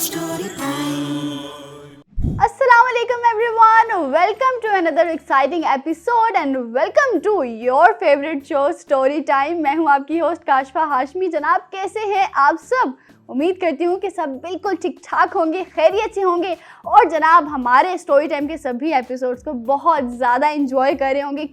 story time. Assalamualaikum everyone, welcome to another exciting episode and welcome to your favorite show Story Time. मैं हूँ आपकी host काशफा Hashmi. जनाब कैसे हैं आप सब? उम्मीद करती हूँ कि सब बिल्कुल ठीक ठाक होंगे, खैरियत से होंगे और जनाब हमारे स्टोरी टाइम के सभी एपिसोड्स को बहुत ज़्यादा एंजॉय कर रहे होंगे।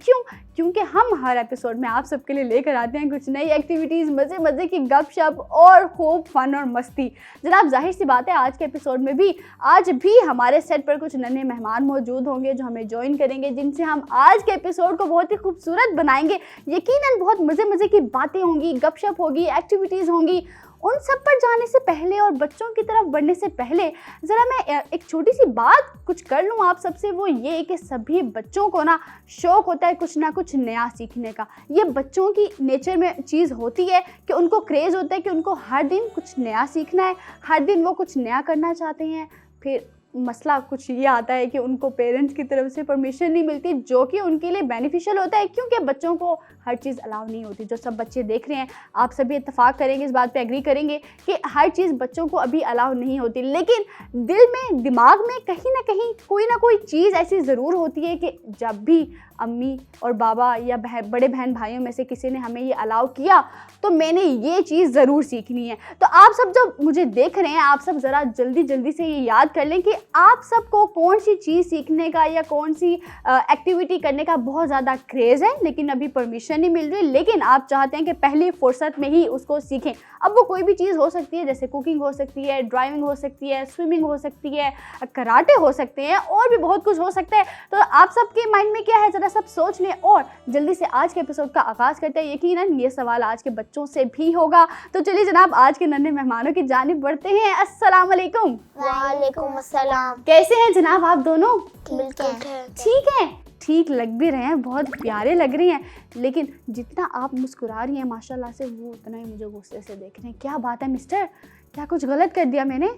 क्योंकि हम हर एपिसोड में आप सबके लिए लेकर आते हैं कुछ नई एक्टिविटीज़, मज़े की गपशप और खूब फन और मस्ती। जनाब जाहिर सी बात है आज के एपिसोड में भी आज भी हमारे सेट पर कुछ नन्हे मेहमान मौजूद होंगे जो हमें ज्वाइन करेंगे, जिनसे हम आज के एपिसोड को बहुत ही खूबसूरत बनाएंगे। यकीनन बहुत मज़े की बातें होंगी, गपशप होगी, एक्टिविटीज़ होंगी। उन सब पर जाने से पहले और बच्चों की तरफ बढ़ने से पहले ज़रा मैं एक छोटी सी बात कुछ कर लूँ आप सबसे। वो ये कि सभी बच्चों को ना शौक़ होता है कुछ ना कुछ नया सीखने का। ये बच्चों की नेचर में चीज़ होती है कि उनको क्रेज़ होता है कि उनको हर दिन कुछ नया सीखना है, हर दिन वो कुछ नया करना चाहते हैं। फिर मसला कुछ ये आता है कि उनको पेरेंट्स की तरफ से परमिशन नहीं मिलती, जो कि उनके लिए बेनिफिशियल होता है क्योंकि बच्चों को हर चीज़ अलाउ नहीं होती। जो सब बच्चे देख रहे हैं आप सभी इत्तेफाक करेंगे, इस बात पे एग्री करेंगे कि हर चीज़ बच्चों को अभी अलाउ नहीं होती। लेकिन दिल में, दिमाग में कहीं ना कहीं कोई ना कोई चीज़ ऐसी ज़रूर होती है कि जब भी अम्मी और बाबा या बड़े बहन भाइयों में से किसी ने हमें ये अलाउ किया तो मैंने ये चीज़ ज़रूर सीखनी है। तो आप सब जब मुझे देख रहे हैं आप सब ज़रा जल्दी से ये याद कर लें कि आप सबको कौन सी चीज़ सीखने का या कौन सी एक्टिविटी करने का बहुत ज़्यादा क्रेज़ है, लेकिन अभी परमिशन नहीं मिल रही, लेकिन आप चाहते हैं कि पहली फुर्सत में ही उसको सीखें। अब वो कोई भी चीज़ हो सकती है, जैसे कुकिंग हो सकती है, ड्राइविंग हो सकती है, स्विमिंग हो सकती है, कराटे हो सकते हैं और भी बहुत कुछ हो सकता है। तो आप सबके माइंड में क्या है ज़रा सब सोच लें और जल्दी से आज के एपिसोड का आगाज़ करते हैं। यकीनन ये सवाल आज के बच्चों से भी होगा। तो चलिए जनाब आज के नन्हे मेहमानों की जानिब बढ़ते हैं। अस्सलाम वालेकुम। वालेकुम अस्सलाम। कैसे हैं जनाब आप दोनों? ठीक है। ठीक लग भी रहे हैं, बहुत प्यारे लग रही हैं, लेकिन जितना आप मुस्कुरा रही हैं माशाल्लाह से वो उतना ही मुझे गुस्से से देख रहे हैं। क्या बात है मिस्टर, क्या कुछ गलत कर दिया मैंने?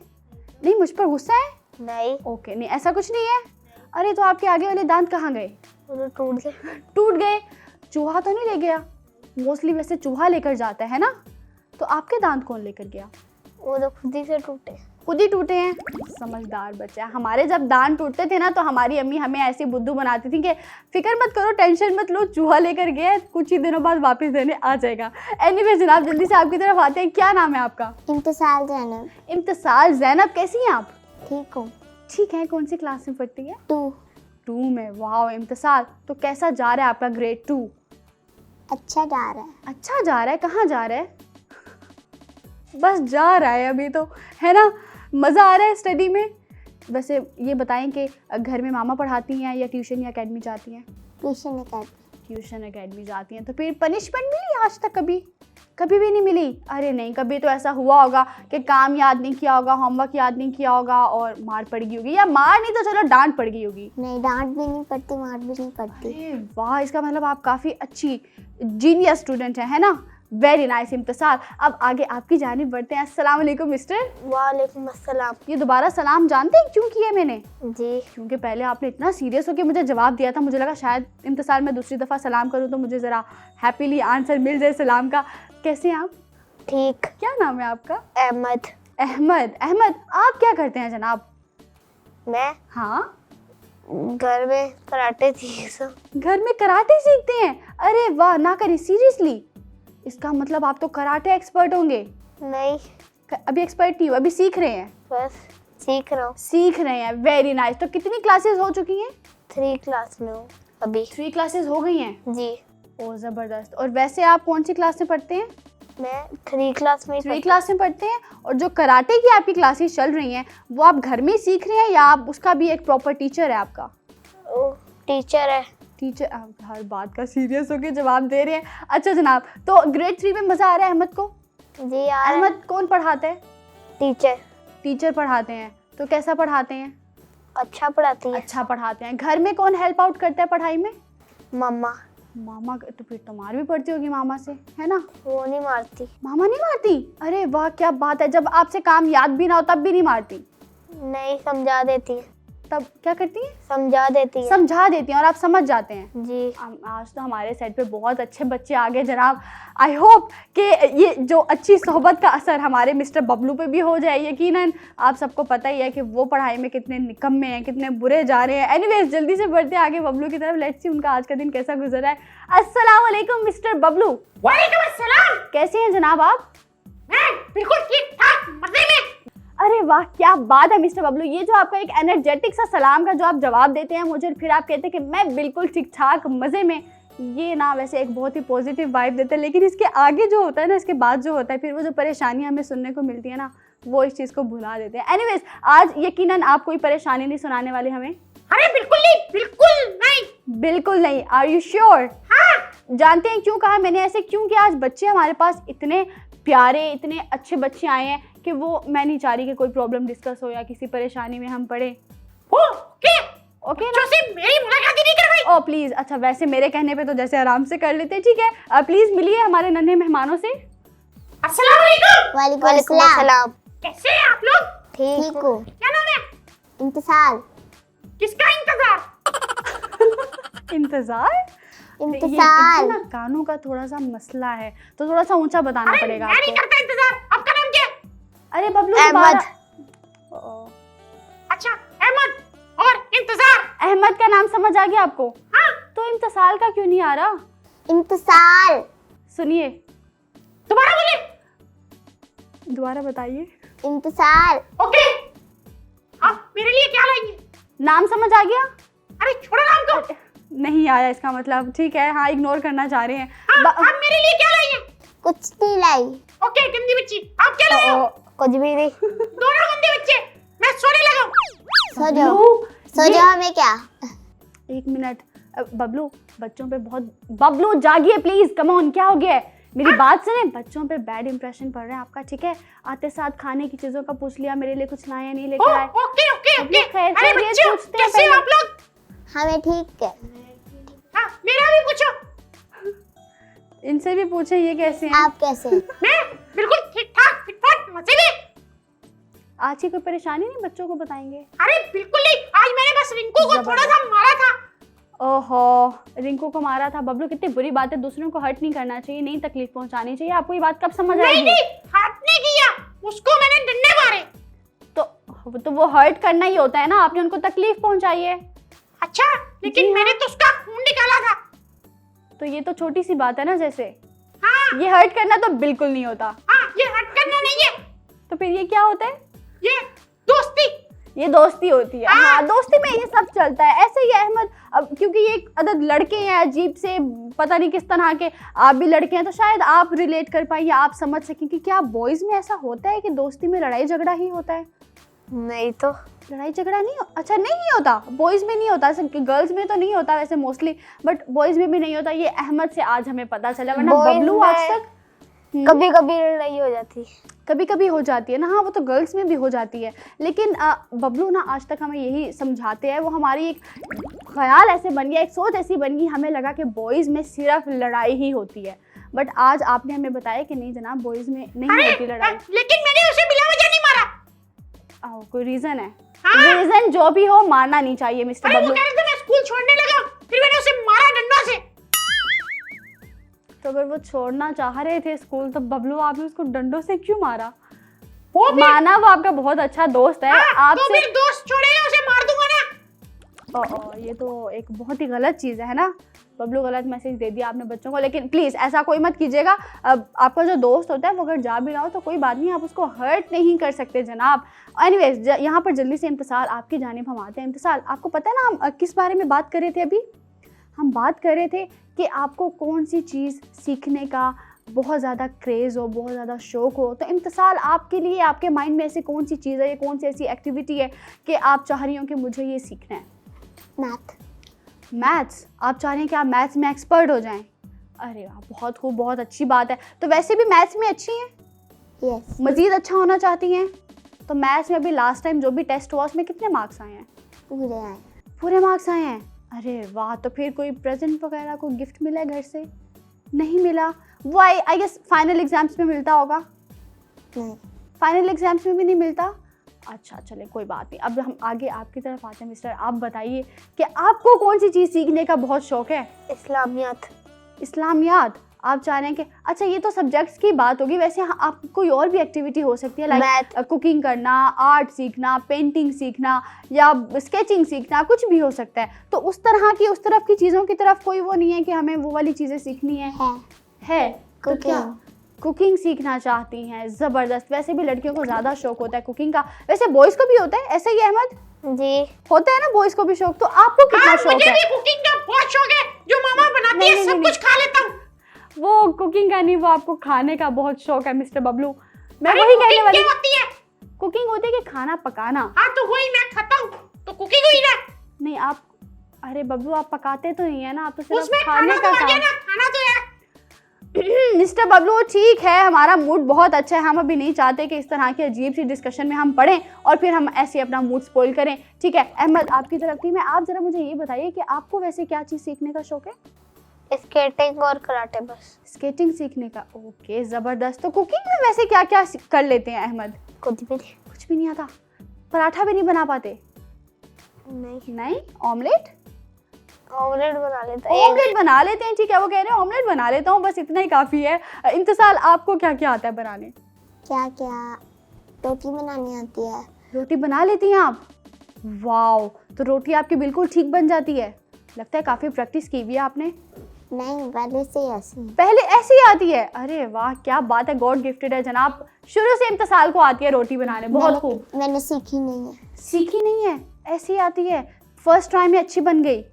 नहीं, मुझ पर गुस्सा है? नहीं। ओके, नहीं ऐसा कुछ नहीं है। अरे तो आपके आगे वाले दांत कहाँ गए? वो टूट गए। टूट गए? चूहा तो नहीं ले गया? मोस्टली वैसे चूहा लेकर जाता है ना, तो आपके दांत कौन लेकर गया? वो तो खुद ही से टूटे। खुद ही टूटे हैं? समझदार बच्चा। हमारे जब दांत टूटते थे ना तो हमारी अम्मी हमें ऐसी बुद्धू बनाती थी कि फिक्र मत करो, टेंशन मत लो, चूहा लेकर गया, कुछ ही दिनों बाद वापस देने आ जाएगा। एनीवे जनाब जल्दी से आपकी तरफ आते हैं। क्या नाम है आपका? इम्तिसाल ज़ैनब। इम्तिसाल ज़ैनब। कैसी हैं आप? ठीक हूँ। ठीक है। कौन सी क्लास में पढ़ती है? 2 में। वाह इम्तिसाल, तो कैसा जा रहा है आपका ग्रेड 2? अच्छा जा रहा है। अच्छा जा रहा है? कहाँ जा रहा है? बस जा रहा है अभी तो, है ना? मज़ा आ रहा है स्टडी में? वैसे ये बताएं कि घर में मामा पढ़ाती हैं या ट्यूशन या अकेडमी जाती हैं? ट्यूशन अकेडमी जाती हैं। तो फिर पनिशमेंट मिली आज तक? कभी भी नहीं मिली? अरे नहीं, कभी तो ऐसा हुआ होगा कि काम याद नहीं किया होगा, होमवर्क याद नहीं किया होगा और मार पड़ गई होगी, या मार नहीं तो चलो डांट पड़ गई होगी। नहीं, डांट भी नहीं पड़ती, मार भी नहीं पड़ती। अरे वाह, इसका मतलब आप काफ़ी अच्छी जीनियस स्टूडेंट है ना? Very nice Imtisal. अब आगे आपकी जानिब बढ़ते हैं। अस्सलाम वालेकुम मिस्टर। वालेकुम अस्सलाम। ये दोबारा सलाम जानते हैं क्यों किया मैंने? जी। क्योंकि पहले आपने इतना सीरियस होकर मुझे जवाब दिया था, मुझे लगा शायद इम्तिसाल मैं दूसरी दफ़ा सलाम करूं तो मुझे ज़रा हैप्पीली आंसर मिल जाए सलाम का। कैसे हैं आप? ठीक। क्या नाम है आपका? अहमद। अहमद, आप क्या करते हैं जनाब? मैं? हाँ, घर में कराटे सीखता। घर में कराटे सीखते हैं? अरे वाह, ना करें, सीरियसली? इसका मतलब आप तो कराटे एक्सपर्ट होंगे। नहीं, अभी एक्सपर्ट नहीं हो, अभी सीख रहे हैं? बस सीख रहा हूँ। सीख रहे हैं, वेरी नाइस। तो कितनी क्लासेस हो चुकी हैं? 3 क्लास में हूँ अभी। 3 क्लासेस हो गई हैं? जी। ओ ज़बरदस्त। और वैसे आप कौन सी क्लास में पढ़ते हैं? मैं 3 क्लास में। 3 क्लास में पढ़ते हैं। और जो कराटे की आपकी क्लासेस चल रही हैं वो आप घर में ही सीख रहे हैं या आप उसका भी एक प्रॉपर टीचर है आपका? ओ, टीचर है। टीचर? आप हर बात का सीरियस होकर जवाब दे रहे हैं। अच्छा जनाब, तो ग्रेड 3 में मज़ा आ रहा है अहमद को? जी यार। अहमद कौन पढ़ाता है? टीचर पढ़ाते हैं। तो कैसा पढ़ाते हैं? अच्छा पढ़ाती है। अच्छा पढ़ाते हैं। घर में कौन हेल्प आउट करता है पढ़ाई में? मम्मा। तो फिर तो मार भी पड़ती होगी मामा से, है ना? वो नहीं मारती। मामा नहीं मारती? अरे वाह क्या बात है, जब आपसे काम याद भी ना हो तब भी नहीं मारती? नहीं, समझा देती है। तब क्या करती हैं? समझा देती है। समझा देती हैं और आप समझ जाते हैं। जी। आज तो हमारे सेट पे बहुत अच्छे बच्चे आ गए जनाब। आई होप कि ये जो अच्छी सोहबत का असर हमारे मिस्टर बबलू पे भी हो जाए। यकीनन आप सबको पता ही है कि वो पढ़ाई में कितने निकम्मे हैं, कितने बुरे जा रहे हैं। एनीवेज जल्दी से बढ़ते आगे बबलू की तरफ। लेट्स सी उनका आज का दिन कैसा गुजर रहा है। अस्सलाम वालेकुम मिस्टर बबलू। वालेकुम अस्सलाम। कैसे हैं जनाब आप? मैं बिल्कुल ठीक ठाक मजे में। अरे वाह क्या बात है मिस्टर बबलू। ये जो आपका एक एनर्जेटिक सा सलाम का जो आप जवाब देते हैं मुझे, फिर आप कहते हैं कि मैं बिल्कुल ठीक ठाक मज़े में, ये ना वैसे एक बहुत ही पॉजिटिव वाइब देता है। लेकिन इसके आगे जो होता है ना, इसके बाद जो होता है फिर वो जो परेशानियां हमें सुनने को मिलती है ना, वो इस चीज़ को भुला देते हैं। एनीवेज आज यकीनन आप कोई परेशानी नहीं सुनाने वाले हमें। अरे बिल्कुल नहीं, बिल्कुल नहीं। बिल्कुल नहीं। Are you sure? हाँ। जानते हैं क्यों कहा मैंने ऐसे? क्योंकि आज बच्चे हमारे पास इतने प्यारे, इतने अच्छे बच्चे आए हैं कि वो मैं नहीं चाह रही कि कोई प्रॉब्लम डिस्कस हो या किसी परेशानी में हम पड़े। ओके ओके जो से मेरी मुलाकात ही नहीं कर भाई। ओ प्लीज़। अच्छा वैसे मेरे कहने पे तो जैसे आराम से कर लेते हैं। ठीक है प्लीज़ मिलिए हमारे नन्हे मेहमानों से। अस्सलाम वालेकुम। वालेकुम अस्सलाम। कैसे हैं आप लोग? ठीक हो? क्या नाम है? इंतजार। किसका इंतजार? इंतजार? इंतजार। ये ना कानों का थोड़ा सा मसला है तो थोड़ा सा ऊंचा बताना अरे पड़ेगा मैं नहीं आपको। करता इंतजार। आपका नाम क्या है? अरे बबलू अहमद। अच्छा अहमद और इंतजार। अहमद का नाम समझ आ गया आपको? हाँ। तो इम्तिसाल का क्यों नहीं आ रहा? इंतजार। सुनिए दोबारा बोले। दोबारा बताइए। इंतजार। ओके। आप मेरे लिए क्या लाएंगे? नाम समझ आ गया? अरे छोड़ो नाम को। नहीं आया इसका मतलब। ठीक है हाँ इग्नोर करना चाह रहे हैं। आप मेरे लिए क्या लाएंगे? कुछ नहीं लाई। ओके गंदी बच्ची, आप क्या लाए हो? कुछ भी नहीं। दोनों गंदे बच्चे। मैं सोने लगा हूं। सो जाओ। सो जाओ। हमें क्या? एक मिनट बबलू बच्चों पे बहुत, बबलू जागिए प्लीज। कम ऑन क्या हो गया है? मेरी बात सुने। बच्चों पे बैड इंप्रेशन पड़ रहा है आपका। ठीक है आते साथ खाने की चीजों का पूछ लिया, मेरे लिए कुछ लाए या नहीं लेकर आए। Okay okay okay. खैर अरे खैरियत बच्चों पूछते हैं कैसे हो पहले। आप लोग? हमें ठीक है। हाँ मेरा भी पूछो। इनसे भी पूछे ये कैसे हैं? आप कैसे? मैं बिल्कुल ठीक ठाक फिटफाट मजे में। आज की कोई परेशानी नहीं बच्चों को बताएंगे? अरे बिल्कुल नहीं, आज मैंने बस रिंकू को थोड़ा सा मारा था। ओहो रिंकू को मारा था। बबलू कितनी बुरी बात है। दूसरों को हर्ट नहीं करना चाहिए, नहीं तकलीफ पहुंचानी चाहिए। आपको ये बात कब समझ नहीं आएगी? नहीं हाथ नहीं किया, उसको मैंने डंडे मारे। तो वो हर्ट करना ही होता है ना, आपने उनको तकलीफ पहुंचाई है। अच्छा लेकिन मैंने तो उसका खून निकाला था। तो ये तो छोटी सी बात है ना जैसे। हाँ ये हर्ट करना तो बिल्कुल नहीं होता। हाँ ये हट करना नहीं है, तो फिर ये क्या होता है? ये दोस्ती। ये दोस्ती होती है। हाँ दोस्ती में ये सब चलता है। ऐसे ही अहमद, अब क्योंकि ये एक अदद लड़के हैं अजीब से, पता नहीं किस तरह के, आप भी लड़के हैं तो शायद आप रिलेट कर पाइए, आप समझ सकें कि क्या बॉयज में ऐसा होता है कि दोस्ती में लड़ाई झगड़ा ही होता है? नहीं तो। लड़ाई झगड़ा नहीं अच्छा नहीं होता बॉयज में? नहीं होता गर्ल्स में तो नहीं होता वैसे मोस्टली, बट बॉयज में भी नहीं होता। ये अहमद से आज हमें पता चला, वरना Boys बबलू में आज तक कभी कभी लड़ाई हो जाती। कभी कभी हो जाती है ना। हाँ वो तो गर्ल्स में भी हो जाती है। लेकिन बबलू ना आज तक हमें यही समझाते हैं। वो हमारी एक ख्याल ऐसे बन गया, एक सोच ऐसी बन गई, हमें लगा कि बॉयज़ में सिर्फ लड़ाई ही होती है। बट आज आपने हमें बताया कि नहीं जनाब बॉयज़ में नहीं होती लड़ाई। लेकिन मैंने उसे बिला वजह नहीं मारा। कोई रीज़न है? हाँ। रीज़न जो भी हो मारना नहीं चाहिए मिस्टर अरे वो बबलू। कह रहे थे मैं स्कूल छोड़ने लगा, फिर मैंने उसे मारा डंडों से। तो अगर वो छोड़ना चाह रहे थे स्कूल तो बबलू आपने उसको डंडों से क्यों मारा? वो भी माना वो आपका बहुत अच्छा दोस्त है। तो आपसे मेरे दोस्त छोड़ेगा उसे मार दूंगा ना। ये तो एक बहुत ही गलत चीज़ है ना। बबलू गलत मैसेज दे दिया आपने बच्चों को। लेकिन प्लीज़ ऐसा कोई मत कीजिएगा। अब आपका जो दोस्त होता है वो अगर जा भी रहा हो तो कोई बात नहीं, आप उसको हर्ट नहीं कर सकते जनाब। एनीवेज यहाँ पर जल्दी से इम्तिसाल आपकी जानिब हम आते हैं। इम्तिसाल आपको पता है ना हम किस बारे में बात कर रहे थे अभी? हम बात कर रहे थे कि आपको कौन सी चीज़ सीखने का बहुत ज़्यादा क्रेज़ हो, बहुत ज़्यादा शौक़ हो। तो इम्तिसाल आपके लिए, आपके माइंड में ऐसी कौन सी चीज़ है, ये कौन सी ऐसी एक्टिविटी है कि आप चाह रही हो कि मुझे ये सीखना है? मैथ्स। आप चाह रहे हैं कि आप मैथ्स में एक्सपर्ट हो जाएं? अरे वाह बहुत खूब, बहुत अच्छी बात है। तो वैसे भी मैथ्स में अच्छी हैं? यस। मज़ीद अच्छा होना चाहती हैं? तो मैथ्स में भी लास्ट टाइम जो भी टेस्ट हुआ उसमें कितने मार्क्स आए हैं? पूरे आए। पूरे मार्क्स आए हैं? अरे वाह। तो फिर कोई प्रेजेंट वगैरह कोई गिफ्ट मिला है घर से? नहीं मिला। वो आई गेस फाइनल एग्जाम्स में मिलता होगा। नहीं। फाइनल एग्जाम्स में भी नहीं मिलता? अच्छा चले कोई बात नहीं, अब हम आगे आपकी तरफ आते हैं। मिस्टर, आप बताइए कि आपको कौन सी चीज़ सीखने का बहुत शौक है? इस्लामियात। इस्लामियात आप चाह रहे हैं कि अच्छा ये तो सब्जेक्ट्स की बात होगी, वैसे आप कोई और भी एक्टिविटी हो सकती है, लाइक कुकिंग करना, आर्ट सीखना, पेंटिंग सीखना या स्केचिंग सीखना, कुछ भी हो सकता है। तो उस तरह की, उस तरफ की चीज़ों की तरफ कोई वो नहीं है कि हमें वो वाली चीज़ें सीखनी है? तो क्या कुकिंग सीखना चाहती हैं? ज़बरदस्त। वैसे भी लड़कियों को ज़्यादा शौक होता है कुकिंग का, वैसे बॉयज़ को भी होता है, ऐसा ही है अहमद? जी होता है ना बॉयज़ को भी शौक। तो आपको कितना शौक मुझे है? भी कुकिंग का बहुत शौक है, जो मामा बनाती है सब कुछ खा लेता हूँ। वो कुकिंग का नहीं, वो आपको खाने का बहुत शौक है मिस्टर बबलू। मैं अरे वही कहने वाली। क्या होती है? कुकिंग होती है कि खाना पकाना। हाँ तो वही मैं खाता हूँ, तो कुकिंग हुई ना। नहीं आप, अरे बबलू आप पकाते तो नहीं है ना, आप तो सिर्फ उसमें खाने खाना का तो आ गया काम। ना, खाना तो है। मिस्टर बबलू ठीक है, हमारा मूड बहुत अच्छा है, हम अभी नहीं चाहते कि इस तरह की अजीब सी डिस्कशन में हम पढ़ें और फिर हम ऐसे अपना मूड स्पॉइल करें। ठीक है अहमद, आपकी तरफ थी मैं। आप जरा मुझे ये बताइए कि आपको वैसे क्या चीज़ सीखने का शौक है? स्केटिंग और कराटे बस। स्केटिंग सीखने का, ओके ज़बरदस्त। तो कुकिंग में वैसे क्या क्या कर लेते हैं अहमद? कुछ भी नहीं। कुछ भी नहीं आता? पराठा भी नहीं बना पाते? नहीं ऑमलेट? ऑमलेट बना लेता है। ऑमलेट बना लेते हैं, ठीक है, वो कह रहे हैं ऑमलेट बना लेता हूँ, बस इतना ही काफ़ी है। इंतसाल आपको क्या क्या आता है बनाने? क्या क्या रोटी बनानी आती है। रोटी बना लेती हैं आप? वाओ, तो रोटी आपकी बिल्कुल ठीक बन जाती है? लगता है काफ़ी प्रैक्टिस की हुई है आपने। नहीं पहले से ही ऐसी। पहले ऐसी ही आती है? अरे वाह क्या बात है, गॉड गिफ्टेड है जनाब। शुरू से इंतसाल को आती है रोटी बनाने, बहुत खूब। मैंने सीखी नहीं है। सीखी नहीं है, ऐसी ही आती है, फर्स्ट टाइम में अच्छी बन गई।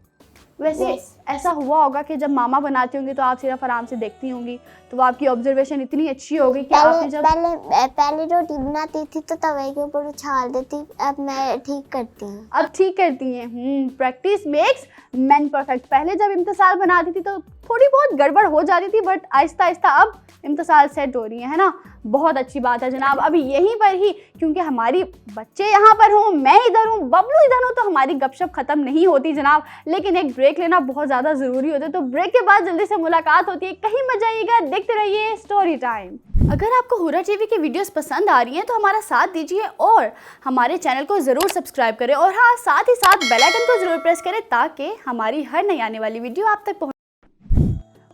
वैसे ऐसा हुआ होगा कि जब मामा बनाती होंगी तो आप सिर्फ आराम से देखती होंगी, तो वो आपकी ऑब्जर्वेशन इतनी अच्छी होगी कि आपने जब पहले रोटी बनाती थी तो तवे के ऊपर उछाल देती, अब मैं ठीक करती हूँ। अब ठीक करती हैं। Practice makes man perfect. पहले जब इम्तिसाल बनाती थी तो थोड़ी बहुत गड़बड़ हो जाती थी, बट आहिस्ता आहिस्ता अब इम्तिसाल सेट हो रही है ना। बहुत अच्छी बात है जनाब। अभी यहीं पर ही, क्योंकि हमारी बच्चे यहाँ पर हूँ, मैं इधर हूँ, बबलू इधर हूँ, तो हमारी गपशप खत्म नहीं होती जनाब। लेकिन एक ब्रेक लेना बहुत ज़्यादा ज़रूरी होता है, तो ब्रेक के बाद जल्दी से मुलाकात होती है। कहीं मत जाइएगा, देखते रहिए स्टोरी टाइम। अगर आपको हुरा टीवी की वीडियोस पसंद आ रही हैं तो हमारा साथ दीजिए और हमारे चैनल को ज़रूर सब्सक्राइब करें, और हाँ साथ ही साथ बेल आइकन को ज़रूर प्रेस करें ताकि हमारी हर नई आने वाली वीडियो आप तक पहुँचे।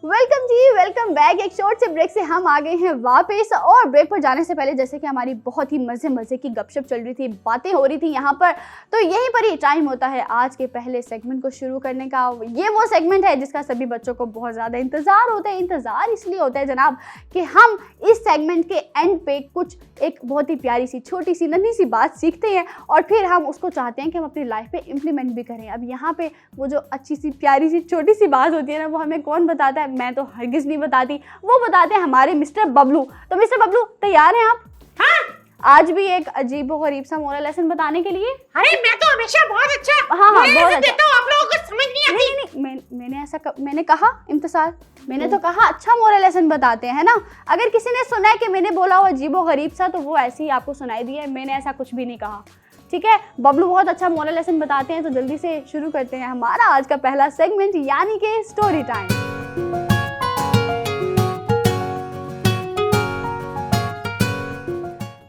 वेलकम जी, वेलकम बैक। एक शॉर्ट से ब्रेक से हम आ गए हैं वापस, और ब्रेक पर जाने से पहले जैसे कि हमारी बहुत ही मज़े की गपशप चल रही थी, बातें हो रही थी यहाँ पर, तो यहीं पर ही टाइम होता है आज के पहले सेगमेंट को शुरू करने का। ये वो सेगमेंट है जिसका सभी बच्चों को बहुत ज़्यादा इंतज़ार होता है। इंतज़ार इसलिए होता है जनाब कि हम इस सेगमेंट के एंड पे कुछ एक बहुत ही प्यारी सी, छोटी सी, नन्ही सी बात सीखते हैं और फिर हम उसको चाहते हैं कि हम अपनी लाइफ पे इम्प्लीमेंट भी करें। अब यहाँ पे वो जो अच्छी सी, प्यारी सी, छोटी सी बात होती है ना, वो हमें कौन बताता है? मैं तो हरगिज़ नहीं बताती, वो बताते हैं हमारे मिस्टर बबलू। तो मिस्टर बबलू तैयार हैं आप? हाँ आज भी एक अजीबोगरीब सा मोरल लेसन बताने के लिए? अरे मैं तो हमेशा बहुत अच्छा हाँ बहुत अच्छा देता हूँ, आप लोगों को समझ नहीं आती। नहीं, मैंने कहा इम्तिसाल, मैंने तो कहा अच्छा मोरल लेसन बताते हैं ना। अगर किसी ने सुना है कि मैंने बोला हो अजीबोगरीब सा, तो वो ऐसे ही आपको सुनाई दिया है, मैंने ऐसा कुछ भी नहीं कहा। ठीक है, बबलू बहुत अच्छा मोरल लेसन बताते हैं, तो जल्दी से शुरू करते हैं हमारा आज का पहला सेगमेंट, यानी कि स्टोरी टाइम।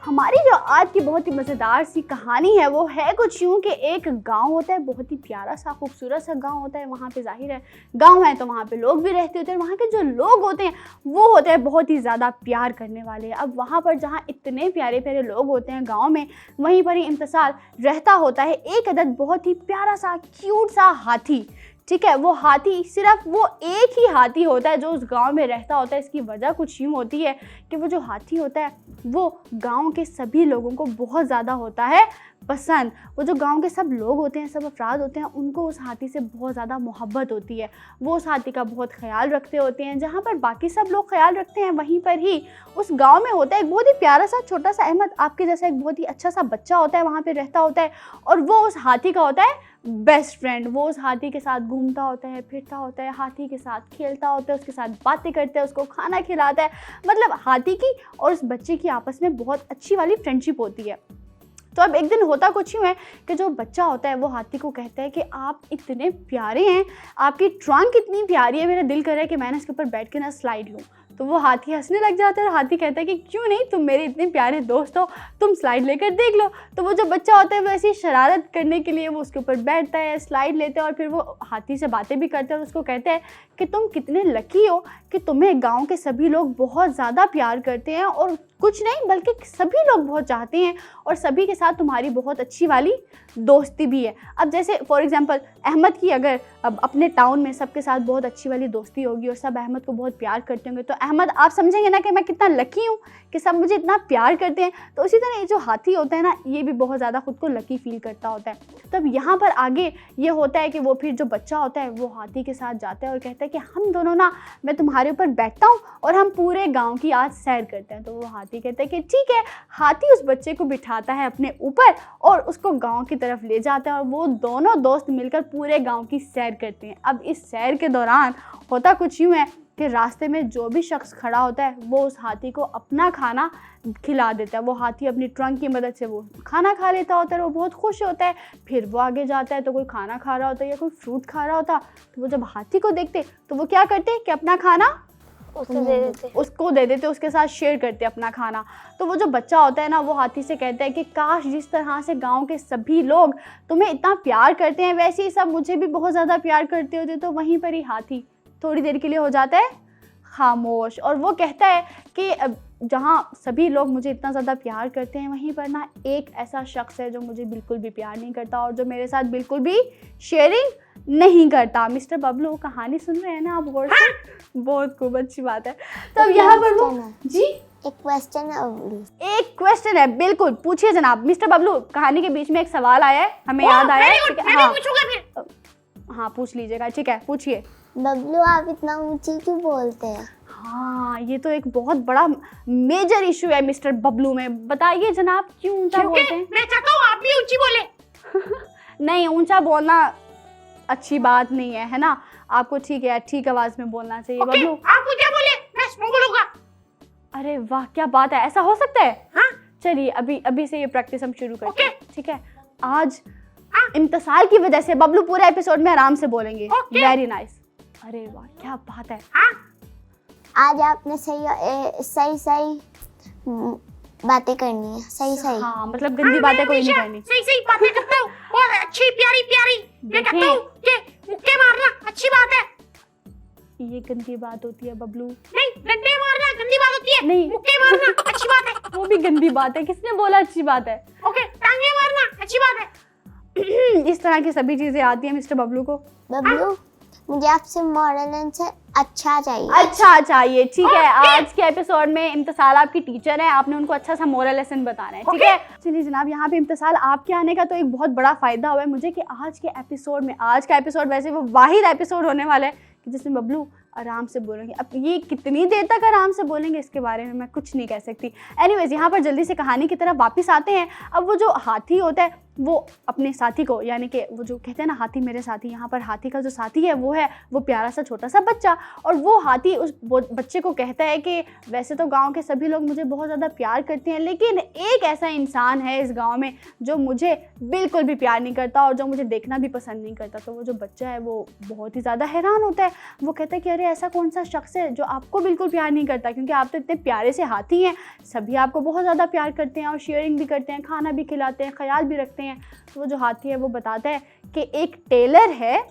हमारी जो आज की बहुत ही मज़ेदार सी कहानी है वो है कुछ यूँ कि एक गांव होता है, बहुत ही प्यारा सा, खूबसूरत सा गांव होता है। वहाँ पे जाहिर है गांव है तो वहाँ पे लोग भी रहते होते हैं, वहाँ के जो लोग होते हैं वो होते हैं बहुत ही ज़्यादा प्यार करने वाले। अब वहाँ पर जहाँ इतने प्यारे प्यारे लोग होते हैं गाँव में, वहीं पर ही इम्तिसाल रहता होता है एक अदद बहुत ही प्यारा सा, क्यूट सा हाथी। ठीक है, वो हाथी, सिर्फ वो एक ही हाथी होता है जो उस गांव में रहता होता है। इसकी वजह कुछ यूँ होती है कि वो जो हाथी होता है वो गांव के सभी लोगों को बहुत ज़्यादा होता है पसंद। वो जो गांव के सब लोग होते हैं, सब अफराद होते हैं, उनको उस हाथी से बहुत ज़्यादा मोहब्बत होती है। वो उस हाथी का बहुत ख्याल रखते होते हैं। जहाँ पर बाकी सब लोग ख्याल रखते हैं, वहीं पर ही उस गांव में होता है एक बहुत ही प्यारा सा, छोटा सा, अहमद आपके जैसा एक बहुत ही अच्छा सा बच्चा होता है, वहाँ पर रहता होता है, और वो उस हाथी का होता है बेस्ट फ्रेंड। वो उस हाथी के साथ घूमता होता है, फिरता होता है, हाथी के साथ खेलता होता है, उसके साथ बातें करता है, उसको खाना खिलाता है। मतलब हाथी की और उस बच्चे की आपस में बहुत अच्छी वाली फ्रेंडशिप होती है। तो अब एक दिन होता कुछ यूँ है कि जो बच्चा होता है वो हाथी को कहता है कि आप इतने प्यारे हैं, आपकी ट्रंक इतनी प्यारी है, मेरा दिल कर रहा है कि मैंने इसके ऊपर बैठ के ना स्लाइड लूँ। तो वो हाथी हंसने लग जाता है और हाथी कहता है कि क्यों नहीं, तुम मेरे इतने प्यारे दोस्त हो, तुम स्लाइड लेकर देख लो। तो वो जो बच्चा होता है वो ऐसी शरारत करने के लिए वो उसके ऊपर बैठता है, स्लाइड लेते हैं और फिर वो हाथी से बातें भी करते हैं और उसको कहते हैं कि तुम कितने लकी हो कि तुम्हें गांव के सभी लोग बहुत ज़्यादा प्यार करते हैं और कुछ नहीं बल्कि सभी लोग बहुत चाहते हैं और सभी के साथ तुम्हारी बहुत अच्छी वाली दोस्ती भी है। अब जैसे फॉर एग्जांपल अहमद की अगर अब अपने टाउन में सबके साथ बहुत अच्छी वाली दोस्ती होगी और सब अहमद को बहुत प्यार करते होंगे तो अहमद आप समझेंगे ना कि मैं कितना लकी हूँ कि सब मुझे इतना प्यार करते हैं। तो उसी तरह ये जो हाथी होता है ना ये भी बहुत ज़्यादा खुद को लकी फील करता होता है। तब यहाँ पर आगे ये होता है कि वो फिर जो बच्चा होता है वो हाथी के साथ जाता है और कहता है कि हम दोनों ना, मैं तुम्हारे ऊपर बैठता हूँ और हम पूरे गाँव की आज सैर करते हैं। तो वो हाथी कहता है कि ठीक है। हाथी उस बच्चे को बिठाता है अपने ऊपर और उसको गाँव की तरफ ले जाता है और वो दोनों दोस्त मिलकर पूरे गाँव की सैर करते हैं। अब इस सैर के दौरान होता कुछ यूँ है कि रास्ते में जो भी शख्स खड़ा होता है वो उस हाथी को अपना खाना खिला देता है। वो हाथी अपनी ट्रंक की मदद से वो खाना खा लेता होता है, वो बहुत खुश होता है। फिर वो आगे जाता है तो कोई खाना खा रहा होता है या कोई फ्रूट खा रहा होता, तो वो जब हाथी को देखते तो वो क्या करते कि अपना खाना उसको दे देते, उसके साथ शेयर करते अपना खाना। तो वो जो बच्चा होता है ना वो हाथी से कहता है कि काश जिस तरह से गांव के सभी लोग तुम्हें इतना प्यार करते हैं वैसे ही सब मुझे भी बहुत ज़्यादा प्यार करते होते। तो वहीं पर ही हाथी थोड़ी देर के लिए हो जाता है खामोश और वो कहता है कि जहाँ सभी लोग मुझे इतना ज़्यादा प्यार करते हैं वहीं पर ना एक ऐसा शख्स है जो मुझे बिल्कुल भी प्यार नहीं करता और जो मेरे साथ बिल्कुल भी शेयरिंग नहीं करता। मिस्टर बबलू कहानी सुन रहे हैं ना आप गौर से? बहुत खूब, अच्छी बात है। तो अब यहाँ पर वो जी एक क्वेश्चन है। एक क्वेश्चन है, बिल्कुल पूछिए जनाब। मिस्टर बबलू कहानी के बीच में एक सवाल आया है, हमें याद आया है। हाँ पूछ लीजिएगा, ठीक है पूछिए। बबलू आप इतना ऊंची क्यों बोलते हैं? हाँ ये तो एक बहुत बड़ा मेजर इशू है मिस्टर बबलू में, बताइए जनाब क्यों ऊंचा बोलते हैं? मैं चाहता हूँ आप भी ऊंची बोले। नहीं ऊंचा बोलना अच्छी बात नहीं है, है ना? आपको ठीक है ठीक आवाज में बोलना चाहिए। बबलू आप ऊंचा बोले, मैं स्लो बोलूंगा। अरे वाह क्या बात है, ऐसा हो सकता है? हाँ? चलिए अभी से ये प्रैक्टिस हम शुरू करते हैं, ठीक है? आज इम्तिसाल की वजह से बबलू पूरे एपिसोड में आराम से बोलेंगे। Very nice. अरे वाह क्या बात है। आज आपने सही बातें करनी है, सही। हाँ मतलब गंदी बातें कोई नहीं करनी। सही बातें करता हूँ और अच्छी प्यारी मैं कहता हूँ कि मुक्के मारना अच्छी बात है। ये गंदी बात होती है बबलू। नहीं डंडे मारना गंदी बात होती है। नहीं मुक्के मारना अच्छी बात है। वो भी गंदी बात है, किसने बोला अच्छी बात है? ओके टांगे मारना अच्छी बात है। इस तरह की सभी चीजें आती हैं मिस्टर बबलू को। बबलू मुझे आपसे मॉरल आंसर अच्छा चाहिए। अच्छा चाहिए, ठीक है। आज के एपिसोड में इम्तिसाल आपकी टीचर है, आपने उनको अच्छा सा मोरल लेसन बताना है, ठीक है? चलिए जनाब, यहाँ पे इम्तिसाल आपके आने का तो एक बहुत बड़ा फायदा हुआ है मुझे कि आज के एपिसोड में, आज का एपिसोड वैसे वो वाहिद एपिसोड होने वाला है कि जिसमें बबलू आराम से बोलेंगे। अब ये कितनी देर तक आराम से बोलेंगे इसके बारे में मैं कुछ नहीं कह सकती। एनीवेज यहाँ पर जल्दी से कहानी की तरफ वापस आते हैं। अब वो जो हाथी होता है वो अपने साथी को, यानी कि वो जो कहते हैं ना हाथी मेरे साथी, यहाँ पर हाथी का जो साथी है वो प्यारा सा छोटा सा बच्चा। और वो हाथी उस बच्चे को कहता है कि वैसे तो गांव के सभी लोग मुझे बहुत ज़्यादा प्यार करते हैं लेकिन एक ऐसा इंसान है इस गांव में जो मुझे बिल्कुल भी प्यार नहीं करता और जो मुझे देखना भी पसंद नहीं करता। तो वो जो बच्चा है वो बहुत ही ज़्यादा हैरान होता है। वो कहता है कि अरे ऐसा कौन सा शख्स है जो आपको बिल्कुल प्यार नहीं करता, क्योंकि आप तो इतने प्यारे से हाथी हैं, सभी आपको बहुत ज़्यादा प्यार करते हैं और शेयरिंग भी करते हैं, खाना भी खिलाते हैं, ख्याल भी रखते हैं। तो वो जो हाथी है वो बताता है कि एक टेलर है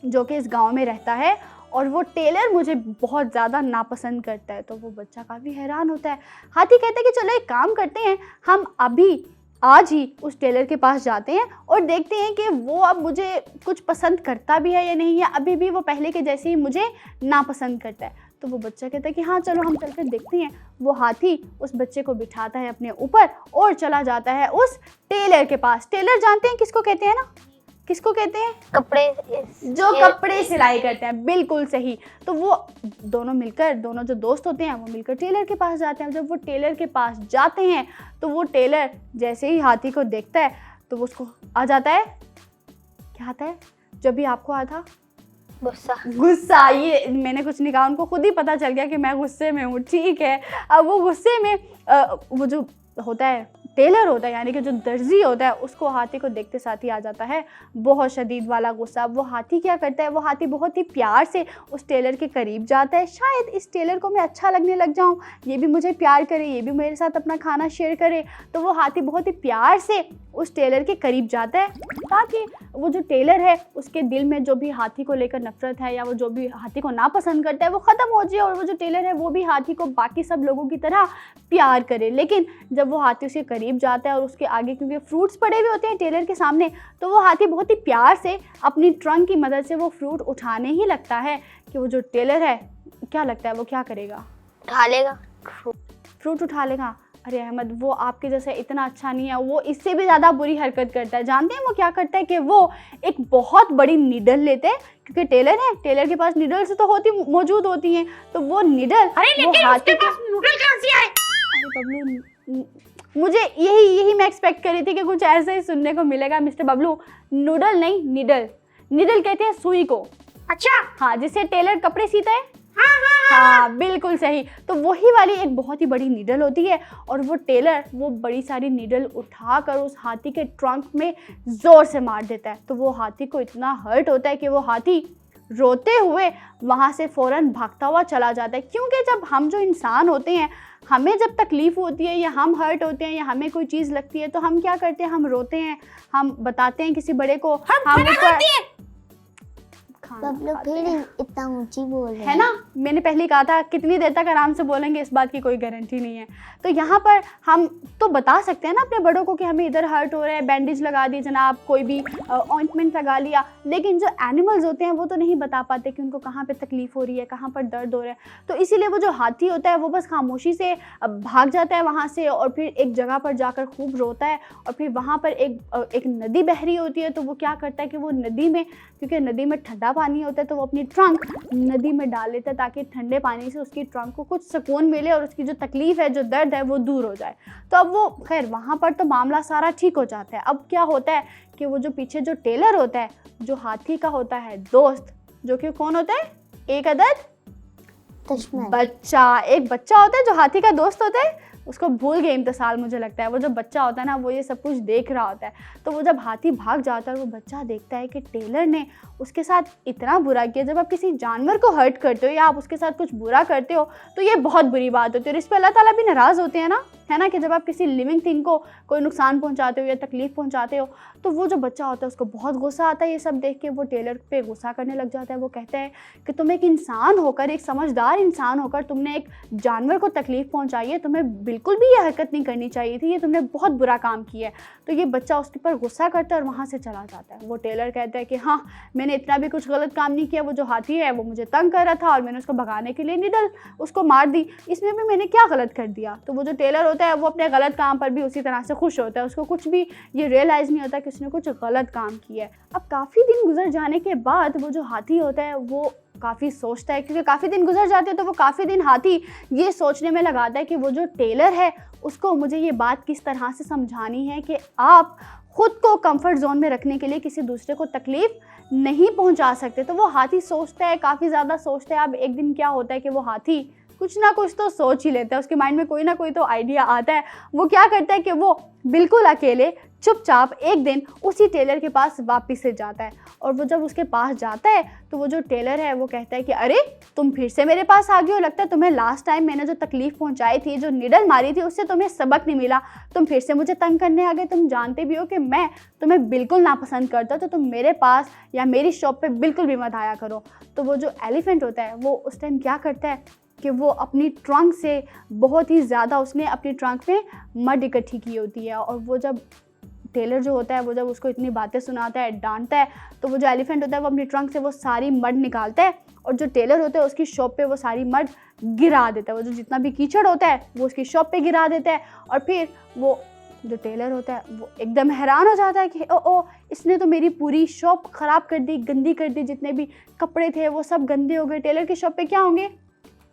जो कि इस गांव में रहता है और वो टेलर मुझे बहुत ज़्यादा नापसंद करता है। तो वो बच्चा काफ़ी हैरान होता है। हाथी कहता है कि चलो एक काम करते हैं, हम अभी आज ही उस टेलर के पास जाते हैं और देखते हैं कि वो अब मुझे कुछ पसंद करता भी है या नहीं, या अभी भी वो पहले के जैसे ही मुझे नापसंद करता है। तो वो बच्चा कहता है कि हाँ चलो हम चलकर देखते हैं। वो हाथी उस बच्चे को बिठाता है अपने ऊपर और चला जाता है उस टेलर के पास। टेलर जानते हैं किसको कहते हैं ना? किसको कहते हैं? जो कपड़े सिलाई करते हैं, बिल्कुल सही। तो वो दोनों जो दोस्त होते हैं वो मिलकर टेलर के पास जाते हैं। जब वो टेलर के पास जाते हैं तो वो टेलर जैसे ही हाथी को देखता है तो वो उसको आ जाता है, क्या आता है जब भी आपको आया था? गुस्सा। ये मैंने कुछ नहीं कहा, उनको खुद ही पता चल गया कि मैं गुस्से में हूँ, ठीक है। अब वो गुस्से में वो जो होता है टेलर होता है यानी कि जो दर्जी होता है उसको हाथी को देखते साथ ही आ जाता है बहुत शदीद वाला गुस्सा। वो हाथी क्या करता है, वो हाथी बहुत ही प्यार से उस टेलर के करीब जाता है। शायद इस टेलर को मैं अच्छा लगने लग जाऊं, ये भी मुझे प्यार करे, ये भी मेरे साथ अपना खाना शेयर करे। तो वो हाथी बहुत ही प्यार से उस टेलर के करीब जाता है ताकि वो जो टेलर है उसके दिल में जो भी हाथी को लेकर नफरत है या वो जो भी हाथी को नापसंद करता है वो ख़त्म हो जाए और वो जो टेलर है वो भी हाथी को बाकी सब लोगों की तरह प्यार करे। लेकिन जब वो हाथी उसके करीब जाता है और उसके आगे क्योंकि फ्रूट्स पड़े हुए होते हैं टेलर के सामने, तो वो हाथी बहुत ही प्यार से अपनी ट्रंक की मदद से वो फ्रूट उठाने ही लगता है कि वो जो टेलर है क्या लगता है वो क्या करेगा? उठा लेगा, फ्रूट उठा लेगा। अरे अहमद, वो आपके जैसा इतना अच्छा नहीं है, वो इससे भी ज़्यादा बुरी हरकत करता है। जानते हैं वो क्या करता है कि वो एक बहुत बड़ी नीडल लेते हैं, क्योंकि टेलर है, टेलर के पास नीडल्स तो मौजूद होती हैं, तो वो नीडल अरे लेकिन उसके पास नूडल कहाँ से आए? अरे बबलू, मुझे यही मैं एक्सपेक्ट कर रही थी कि कुछ ऐसा ही सुनने को मिलेगा मिस्टर बबलू। नूडल नहीं, निडल। निडल कहते हैं सुई को। अच्छा, हाँ, जिससे टेलर कपड़े सीता है। हाँ, हाँ बिल्कुल सही। तो वही वाली एक बहुत ही बड़ी नीडल होती है और वो टेलर वो बड़ी सारी नीडल उठाकर उस हाथी के ट्रंक में ज़ोर से मार देता है। तो वो हाथी को इतना हर्ट होता है कि वो हाथी रोते हुए वहाँ से फ़ौरन भागता हुआ चला जाता है। क्योंकि जब हम जो इंसान होते हैं, हमें जब तकलीफ़ होती है या हम हर्ट होते हैं या हमें कोई चीज़ लगती है तो हम क्या करते हैं, हम रोते हैं, हम बताते हैं किसी बड़े को, हम ऊपर सब लोग फिर इतना ऊंची बोल रहे है ना। मैंने पहले कहा था कितनी देर तक आराम से बोलेंगे इस बात की कोई गारंटी नहीं है। तो यहाँ पर हम तो बता सकते हैं ना अपने बड़ों को कि हमें इधर हर्ट हो रहा है, बैंडेज लगा दी जनाब, कोई भी ऑइंटमेंट लगा लिया। लेकिन जो एनिमल्स होते हैं वो तो नहीं बता पाते कि उनको कहाँ पे तकलीफ़ हो रही है, कहाँ पर दर्द हो रहा है। तो इसीलिए वो जो हाथी होता है वो बस खामोशी से भाग जाता है वहाँ से और फिर एक जगह पर जाकर खूब रोता है। और फिर वहाँ पर एक नदी बह रही होती है, तो वो क्या करता है कि वो नदी में, क्योंकि नदी में ठंडा पानी होता है, तो वो अपनी ट्रंक नदी में डाल लेता है ताकि ठंडे पानी से उसकी ट्रंक को कुछ सुकून मिले और उसकी जो तकलीफ़ है, जो दर्द है वो दूर हो जाए। तो अब वो खैर वहाँ पर तो मामला सारा ठीक हो जाता है। अब क्या होता है कि वो जो पीछे जो टेलर होता है, जो हाथी का होता है दोस्त, जो कि कौन होता है, एक अदद बच्चा। एक बच्चा होता है जो हाथी का दोस्त होता है, उसको भूल गए इम्तिसाल मुझे लगता है। वो जो बच्चा होता है ना वो ये सब कुछ देख रहा होता है। तो वो जब हाथी भाग जाता है वो बच्चा देखता है कि टेलर ने उसके साथ इतना बुरा किया। जब आप किसी जानवर को हर्ट करते हो या आप उसके साथ कुछ बुरा करते हो तो ये बहुत बुरी बात होती है और इस पर अल्लाह ताला भी नाराज़ होते हैं ना, है ना, कि जब आप किसी लिविंग थिंग को कोई नुकसान पहुंचाते हो या तकलीफ़ पहुंचाते हो। तो वो जो बच्चा होता है उसको बहुत गुस्सा आता है ये सब देख के। वो टेलर पे गुस्सा करने लग जाता है। वो कहता है कि तुम एक इंसान होकर, एक समझदार इंसान होकर तुमने एक जानवर को तकलीफ़ पहुंचाई है, तुम्हें बिल्कुल भी ये हरकत नहीं करनी चाहिए थी, ये तुमने बहुत बुरा काम किया है। तो ये बच्चा उसके ऊपर गुस्सा करता है और वहाँ से चला जाता है। वो टेलर कहता है कि हाँ, मैंने इतना भी कुछ गलत काम नहीं किया, वो जो हाथी है वो मुझे तंग कर रहा था और मैंने उसको भगाने के लिए निडल उसको मार दी, इसमें भी मैंने क्या गलत कर दिया। तो वो जो टेलर होता है वो अपने गलत काम पर भी उसी तरह से खुश होता है, उसको कुछ भी ये रियलाइज़ नहीं होता कि उसने कुछ गलत काम किया है। अब काफ़ी दिन गुजर जाने के बाद वो जो हाथी होता है वो काफ़ी सोचता है, क्योंकि काफ़ी दिन गुजर जाते हैं तो वो काफ़ी दिन हाथी ये सोचने में लगाता है कि वो जो टेलर है उसको मुझे ये बात किस तरह से समझानी है कि आप ख़ुद को कंफर्ट जोन में रखने के लिए किसी दूसरे को तकलीफ़ नहीं पहुंचा सकते। तो वो हाथी सोचता है, काफ़ी ज़्यादा सोचता है। अब एक दिन क्या होता है कि वो हाथी कुछ ना कुछ तो सोच ही लेता है, उसके माइंड में कोई ना कोई तो आइडिया आता है। वो क्या करता है कि वो बिल्कुल अकेले चुपचाप एक दिन उसी टेलर के पास वापस से जाता है। और वो जब उसके पास जाता है तो वो जो टेलर है वो कहता है कि अरे तुम फिर से मेरे पास आ गए हो, लगता है तुम्हें लास्ट टाइम मैंने जो तकलीफ़ पहुंचाई थी, जो निडल मारी थी, उससे तुम्हें सबक नहीं मिला, तुम फिर से मुझे तंग करने आ गए। तुम जानते भी हो कि मैं तुम्हें बिल्कुल नापसंद करता, तो तुम मेरे पास या मेरी शॉप पे बिल्कुल भी मत आया करो। तो वो जो एलिफेंट होता है वो उस टाइम क्या करता है कि वो अपनी ट्रंक से बहुत ही ज़्यादा, उसने अपनी ट्रंक में मड इकट्ठी की होती है और वो जब टेलर जो होता है वो जब उसको इतनी बातें सुनाता है, डांटता है, तो वो जो एलिफेंट होता है वो अपनी ट्रंक से वो सारी मड निकालता है और जो टेलर होता है उसकी शॉप पे वो सारी मड गिरा देता है। वो जो जितना भी कीचड़ होता है वो उसकी शॉप पे गिरा देता है और फिर वो जो टेलर होता है वो एकदम हैरान हो जाता है कि ओ इसने तो मेरी पूरी शॉप ख़राब कर दी, गंदी कर दी, जितने भी कपड़े थे वो सब गंदे हो गए। टेलर की शॉप पे क्या होंगे,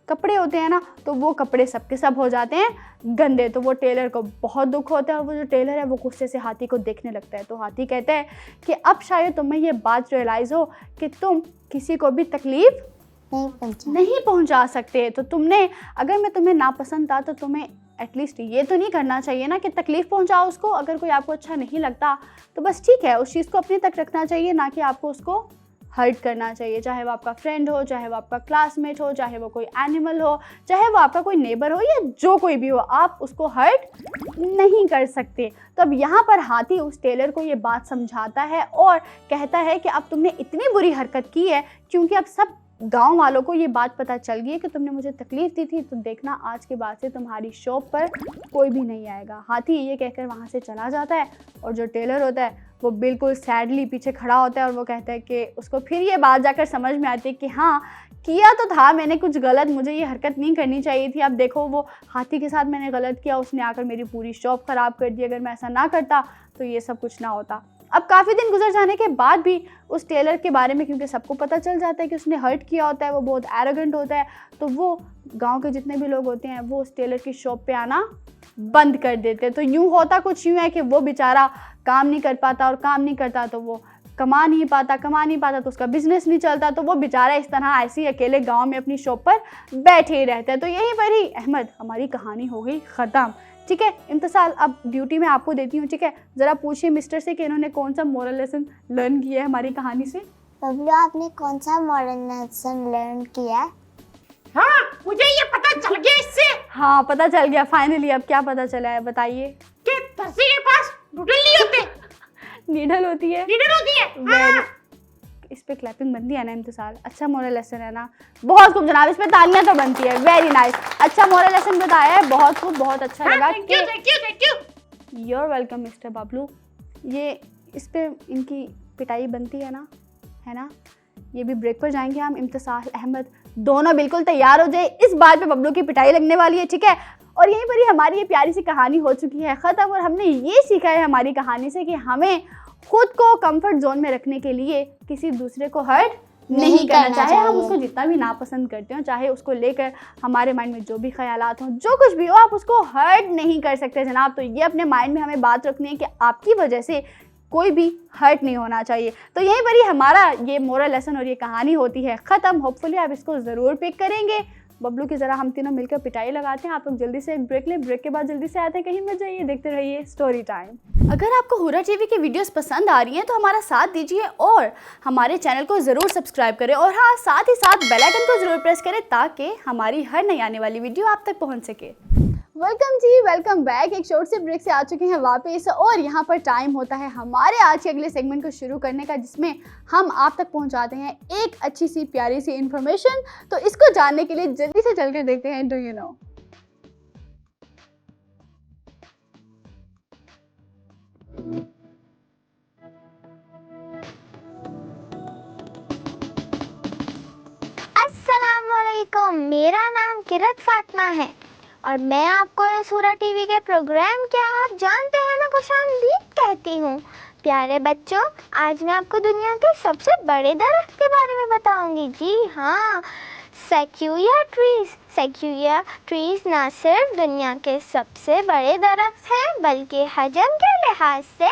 कपड़े होते हैं ना, तो वो कपड़े सबके सब हो जाते हैं गंदे। तो वो टेलर को बहुत दुख होता है और वो जो टेलर है वो गुस्से से हाथी को देखने लगता है। तो हाथी कहता है कि अब शायद तुम्हें ये बात रियलाइज़ हो कि तुम किसी को भी तकलीफ़ नहीं पहुंचा सकते। तो तुमने, अगर मैं तुम्हें नापसंद था तो तुम्हें एटलीस्ट ये तो नहीं करना चाहिए ना कि तकलीफ़ पहुंचाओ उसको। अगर कोई आपको अच्छा नहीं लगता तो बस ठीक है, उस चीज़ को अपने तक रखना चाहिए, ना कि आपको उसको हर्ट करना चाहिए। चाहे वो आपका फ्रेंड हो, चाहे वो आपका क्लासमेट हो, चाहे वो कोई एनिमल हो, चाहे वो आपका कोई नेबर हो या जो कोई भी हो, आप उसको हर्ट नहीं कर सकते। तो अब यहाँ पर हाथी उस टेलर को ये बात समझाता है और कहता है कि अब तुमने इतनी बुरी हरकत की है क्योंकि अब सब गांव वालों को ये बात पता चल गई है कि तुमने मुझे तकलीफ़ दी थी, तो देखना आज के बाद से तुम्हारी शॉप पर कोई भी नहीं आएगा। हाथी ये कहकर वहाँ से चला जाता है और जो टेलर होता है वो बिल्कुल सैडली पीछे खड़ा होता है और वो कहता है कि उसको फिर ये बात जाकर समझ में आती है कि हाँ, किया तो था मैंने कुछ गलत, मुझे ये हरकत नहीं करनी चाहिए थी। अब देखो वो हाथी के साथ मैंने गलत किया, उसने आकर मेरी पूरी शॉप ख़राब कर दी। अगर मैं ऐसा ना करता तो ये सब कुछ ना होता। अब काफ़ी दिन गुजर जाने के बाद भी उस टेलर के बारे में, क्योंकि सबको पता चल जाता है कि उसने हर्ट किया होता है, वो बहुत एरोगेंट होता है, तो वो गांव के जितने भी लोग होते हैं वो उस टेलर की शॉप पे आना बंद कर देते हैं। तो यूँ होता कुछ यूँ है कि वो बेचारा काम नहीं कर पाता और काम नहीं करता तो वो कमा नहीं पाता तो उसका बिजनेस नहीं चलता, तो वो बेचारा इस तरह ऐसे ही अकेले गाँव में अपनी शॉप पर बैठे ही रहता है। तो यहीं पर ही अहमद हमारी कहानी हो गई ख़त्म। ठीक है इम्तिसाल, अब ड्यूटी मैं आपको देती हूँ। ठीक है, ज़रा पूछिए मिस्टर से कि इन्होंने कौन सा मोरल लेसन लर्न किया है हमारी कहानी से। बबलू, आपने कौन सा मॉरल लेसन लर्न किया है? हाँ, मुझे ये पता चल गया इससे हाँ पता चल गया फाइनली। अब क्या पता चला है बताइए। कि दर्जी के पास नूडल नहीं होते, नीडल होती है। नीडल होती है। वेरी, हाँ। इस पे क्लैपिंग बनती है ना इम्तिसाल, अच्छा मोरल लेसन है ना। बहुत खूब जनाब, इस पे तालियां तो बनती है। वेरी नाइस, अच्छा मोरल लेसन बताया है, बहुत खूब, बहुत अच्छा लगा। Thank you. Your welcome mister Bablu. ये इस पे इनकी पिटाई बनती है ना। ये भी ब्रेक पर जाएंगे हम। इम्तिसाल अहमद दोनों बिल्कुल तैयार हो जाए, इस बात पे बबलू की पिटाई लगने वाली है। ठीक है, और यहीं पर ही हमारी ये प्यारी सी कहानी हो चुकी है ख़त्म। और हमने ये सीखा है हमारी कहानी से कि हमें खुद को कंफर्ट जोन में रखने के लिए किसी दूसरे को हर्ट नहीं करना चाहिए। हम उसको जितना भी नापसंद करते हो, चाहे उसको लेकर हमारे माइंड में जो भी ख्यालात हों, जो कुछ भी हो, आप उसको हर्ट नहीं कर सकते जनाब। तो ये अपने माइंड में हमें बात रखनी है कि आपकी वजह से कोई भी हर्ट नहीं होना चाहिए। तो यहीं पर ही हमारा ये मोरल लेसन और ये कहानी होती है ख़त्म। होपफुली आप इसको ज़रूर पिक करेंगे। बबलू की ज़रा हम तीनों मिलकर पिटाई लगाते हैं। आप लोग जल्दी से एक ब्रेक लें, ब्रेक के बाद जल्दी से आते हैं, कहीं मत जाइए, देखते रहिए स्टोरी टाइम। अगर आपको हुर्रा टीवी की वीडियोस पसंद आ रही हैं तो हमारा साथ दीजिए और हमारे चैनल को ज़रूर सब्सक्राइब करें, और हाँ साथ ही साथ बेल आइकन को ज़रूर प्रेस करें ताकि हमारी हर नई आने वाली वीडियो आप तक पहुँच सके। वेलकम जी, वेलकम बैक। एक शॉर्ट से ब्रेक से आ चुके हैं वापस और यहाँ पर टाइम होता है हमारे आज के अगले सेगमेंट को शुरू करने का, जिसमें हम आप तक पहुँचाते हैं एक अच्छी सी प्यारी सी इन्फॉर्मेशन। तो इसको जानने के लिए जल्दी से चल कर देखते हैं डू यू नो। अस्सलामुअलैकुम, मेरा नाम किरत फातिमा है और मैं आपको इस हुर्रा टीवी के प्रोग्राम क्या आप जानते हैं में खुशामदीद कहती हूँ। प्यारे बच्चों, आज मैं आपको दुनिया के सबसे बड़े दरख्त के बारे में बताऊंगी। जी हाँ, सेक्यूया ट्रीज। सेक्यूया ट्रीज ना सिर्फ दुनिया के सबसे बड़े दरख्त हैं बल्कि हजम के लिहाज से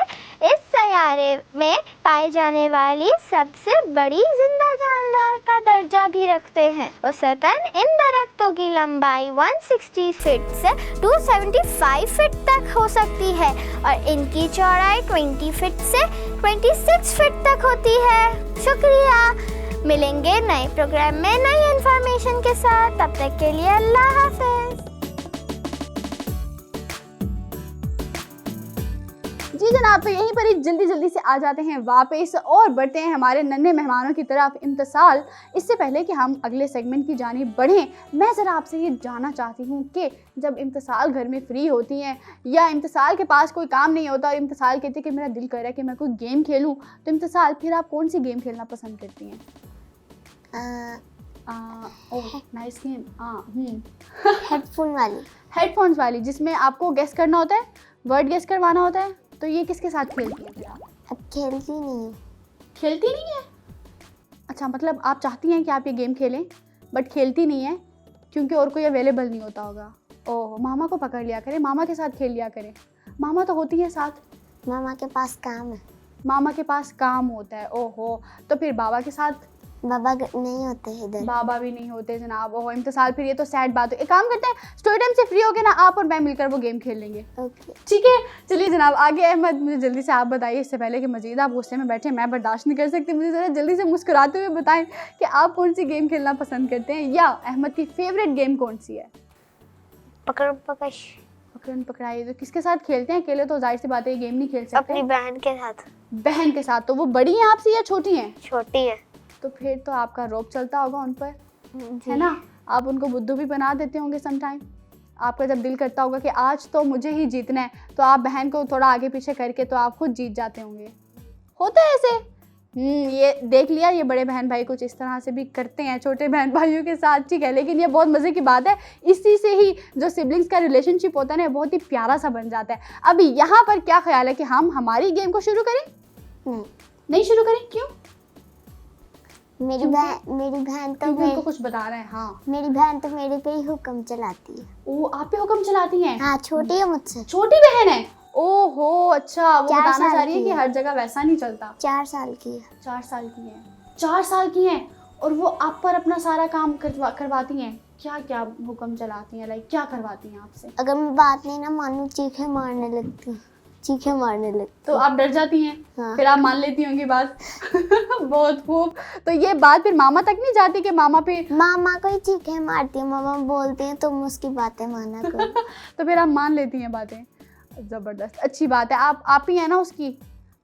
इस सैयारे में पाई जाने वाली सबसे बड़ी जिंदा जानदार का दर्जा भी रखते हैं। औसतन इन दरख्तों की लंबाई 160 फीट से 275 फीट तक हो सकती है और इनकी चौड़ाई 20 फीट से 26 फीट तक होती है। शुक्रिया, मिलेंगे नए प्रोग्राम में नई इन्फॉर्मेशन के साथ। तब तक के लिए अल्लाह हाफ़िज़। जी जनाब, तो यहीं पर ही जल्दी से आ जाते हैं वापस और बढ़ते हैं हमारे नन्हे मेहमानों की तरफ। इम्तिसाल, इससे पहले कि हम अगले सेगमेंट की जानिब बढ़ें, मैं ज़रा आपसे ये जानना चाहती हूँ कि जब इम्तिसाल घर में फ्री होती हैं या इम्तिसाल के पास कोई काम नहीं होता और इम्तिसाल कहती है कि मेरा दिल कर रहा है कि मैं कोई गेम खेलूँ, तो इम्तिसाल फिर आप कौन सी गेम खेलना पसंद करती हैं? Nice game. हेडफोन्स वाली जिसमें आपको गेस करना होता है, वर्ड गेस करवाना होता है। तो ये किसके साथ खेलती हैं फिर आप? अब खेलती नहीं। खेलती नहीं है? अच्छा, मतलब आप चाहती हैं कि आप ये गेम खेलें बट खेलती नहीं है क्योंकि और कोई अवेलेबल नहीं होता होगा। ओह, मामा को पकड़ लिया करें, मामा के साथ खेल लिया करें। मामा तो होती है साथ। मामा के पास काम है। मामा के पास काम होता है। ओहो, तो फिर बाबा के साथ बाबा नहीं होते इधर। बाबा भी नहीं होते जनाब। ओह इम्तिसाल, फिर ये तो सैड बात है। एक काम करते हैं, स्टोरी टाइम से फ्री हो गए ना आप और मैं मिलकर वो गेम खेल लेंगे। ओके ठीक है चलिए जनाब आगे। अहमद मुझे जल्दी से आप बताइए, इससे पहले कि मजीद आप गुस्से में बैठे, मैं बर्दाश्त नहीं कर सकती, मुझे ज़रा जल्दी से मुस्कुराते हुए बताएं कि आप कौन सी गेम खेलना पसंद करते हैं, या अहमद की फेवरेट गेम कौन सी है? पकड़ पकड़। पकड़न पकड़ाई तो किसके साथ खेलते हैं? अकेले तो जाहिर सी बात है ये गेम नहीं खेल सकते। अपनी बहन के साथ। बहन के साथ। तो वो बड़ी हैं आपसे या छोटी हैं? छोटी है। तो फिर तो आपका रौब चलता होगा उन पर, जी। है ना? आप उनको बुद्धू भी बना देते होंगे समटाइम। आपका जब दिल करता होगा कि आज तो मुझे ही जीतना है, तो आप बहन को थोड़ा आगे पीछे करके तो आप खुद जीत जाते होंगे। होता है ऐसे? ये देख लिया, ये बड़े बहन भाई कुछ इस तरह से भी करते हैं छोटे बहन भाइयों के साथ। ठीक है, लेकिन ये बहुत मज़े की बात है, इसी से ही जो सिबलिंग्स का रिलेशनशिप होता है ना बहुत ही प्यारा सा बन जाता है। अभी यहाँ पर क्या ख्याल है कि हम हमारी गेम को शुरू करें? नहीं शुरू करें, क्यों? मेरी बहन तो उनको कुछ बता रहे हैं। हाँ मेरी बहन तो मेरे पे ही हुक्म चलाती है। वो आप पे हुक्म चलाती हैं? हाँ छोटी है मुझसे। छोटी बहन है? ओहो अच्छा, वो 4 बताना साल चाह रही है की कि है। हर जगह वैसा नहीं चलता। 4 साल की है। 4 साल की है। 4 साल की हैं और वो आप पर अपना सारा काम करवाती हैं? क्या क्या हुक्म चलाती हैं, लाइक क्या करवाती हैं आपसे? अगर मैं बात नहीं ना मानूं चीखे मारने लगती। तो आप डर जाती हैं? हाँ। फिर आप मान लेती होंगी बात। बहुत खूब। तो ये बात फिर मामा तक नहीं जाती कि मामा पे? मामा को ही चीखे मारती है, मामा बोलती हैं तुम उसकी बातें माना करो। तो फिर आप मान लेती हैं बातें। ज़बरदस्त, अच्छी बात है। आप ही हैं ना उसकी,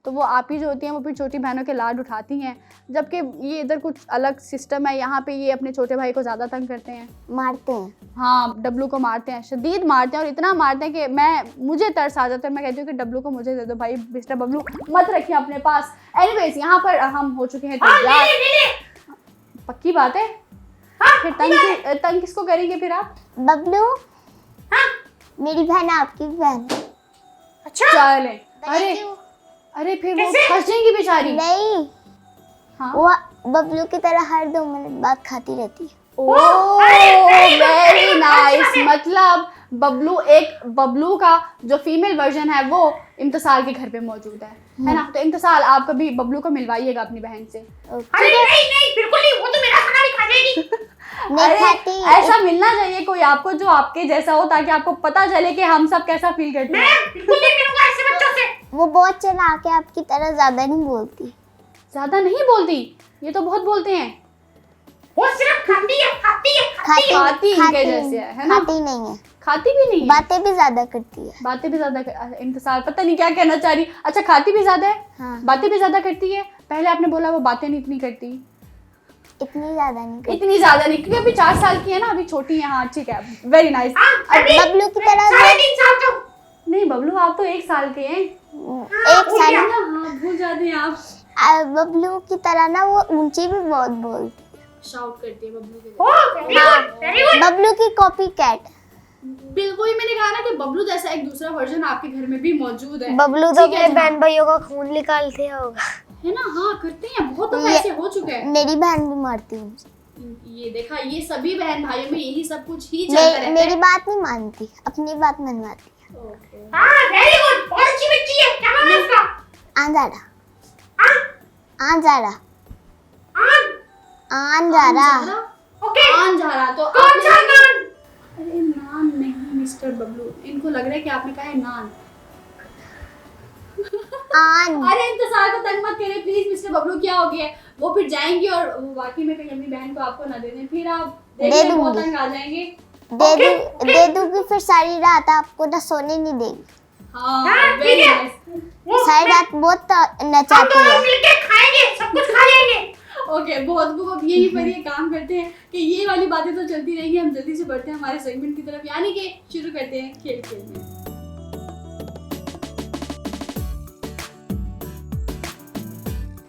तो वो आप ही जो होती हैं वो फिर छोटी बहनों के लाड उठाती हैं, जबकि ये इधर कुछ अलग सिस्टम है। यहाँ पे ये अपने छोटे भाई को ज़्यादा तंग करते हैं, मारते हैं। हाँ डब्लू को मारते हैं, शदीद मारते हैं, और इतना मारते हैं कि मुझे तरस आ जाता है। मैं कहती हूँ कि डब्लू को मुझे दे दो भाई, मिस्टर बबलू मत रखिए अपने पास। एनीवेज यहाँ पर हम हो चुके हैं तैयार। पक्की बात है? फिर तंग किसको करेंगे फिर आप? बबलू मेरी बहन आपकी बहन। अच्छा चलें। अरे फिर वो फंस जाएंगी बेचारी। नहीं हाँ वो बबलू की तरह हर 2 मिनट बाद खाती रहती है। Oh very nice. मतलब बबलू का जो फीमेल वर्जन है वो इम्तिसाल के घर पे मौजूद है ना? तो इम्तिसाल आप कभी बबलू को मिलवाइएगा अपनी बहन से। अरे नहीं बिल्कुल नहीं, वो तो मेरा खाना भी खा जाएगी। नहीं खाती। ऐसा मिलना चाहिए कोई आपको जो आपके जैसा हो, ताकि आपको पता चले कि हम सब कैसा फील करते हैं। मैं बिल्कुल नहीं मिलूंगा ऐसे बच्चों से। वो बहुत चालाक है, आपकी तरह ज्यादा नहीं बोलती। ज्यादा नहीं बोलती? ये तो बहुत बोलते हैं। वो सिर्फ खाती है। खाती इनके जैसे है ना? खाती नहीं है, खाती भी नहीं है, बातें भी ज्यादा करती है। बातें भी ज्यादा इंतजार पता नहीं क्या कहना चाह रही। अच्छा खाती भी ज्यादा है, हाँ। बातें भी ज्यादा करती है। पहले आपने बोला वो बातें नहीं इतनी करती। इतनी ज्यादा नहीं करती। इतनी ज्यादा नहीं, क्योंकि अभी 4 साल की है ना, अभी छोटी है। हाँ ठीक है, वेरी नाइस। बबलू की तरह 3.5 साल तो नहीं बबलू आप तो 1 साल के हैं। 1 साल। हाँ भूल जाते हैं आप। बबलू की तरह ना वो ऊंची भी बहुत बोलती है। शाउट करती है बबलू के। Very good. बबलू की कॉपी कैट। बिल्कुल ही मैंने कहा ना कि बबलू जैसा एक दूसरा वर्जन आपके घर में भी मौजूद है। बबलू तो ठीक है अपने जनाब। बहन भाइयों का खून निकालते होगा। है ना? हाँ करते हैं, बहुत तो ऐसे हो चुके हैं। मेरी बहन भी मारती है मुझे। ये देखा, ये सभी बहन भाइयों में यही सब कुछ ही चलता रहता है। मेरी बात नहीं मानती, अपनी बात मनवाती है। ओके। हाँ वेरी गुड, बहुत अच्छी बच्ची है। क्या नाम है उसका? आंजारा। हाँ आंजारा। आन आंजारा। ओके। आन जा रहा तो कौन सा नाम? अरे नान नहीं मिस्टर बबलू, इनको लग रहा है कि आपने कहा है नान। आन। अरे इंतजार को तंग मत करें प्लीज मिस्टर बबलू, क्या हो गया? वो फिर जाएंगी और वो वाकई में कहीं अपनी बहन को आपको ना दे दें, फिर आप दे देखिए बहुत दूंगी। तंग आ जाएंगे। दे दूंगी, फिर सारी रात आपको ना सोने नहीं देगी। हाँ हाँ, वेरी ठीक है। नाइस। वो सारी रात बहुत हम नचाती दोनों है। मिलके खाएंगे, सब कुछ खा लेंगे। ओके बहुत खूब। अब यही पर ये काम करते हैं कि ये वाली बातें तो चलती रहेंगी। हम जल्दी से बढ़ते हैं हमारे सेगमेंट की तरफ, यानी कि शुरू करते हैं खेल खेलने।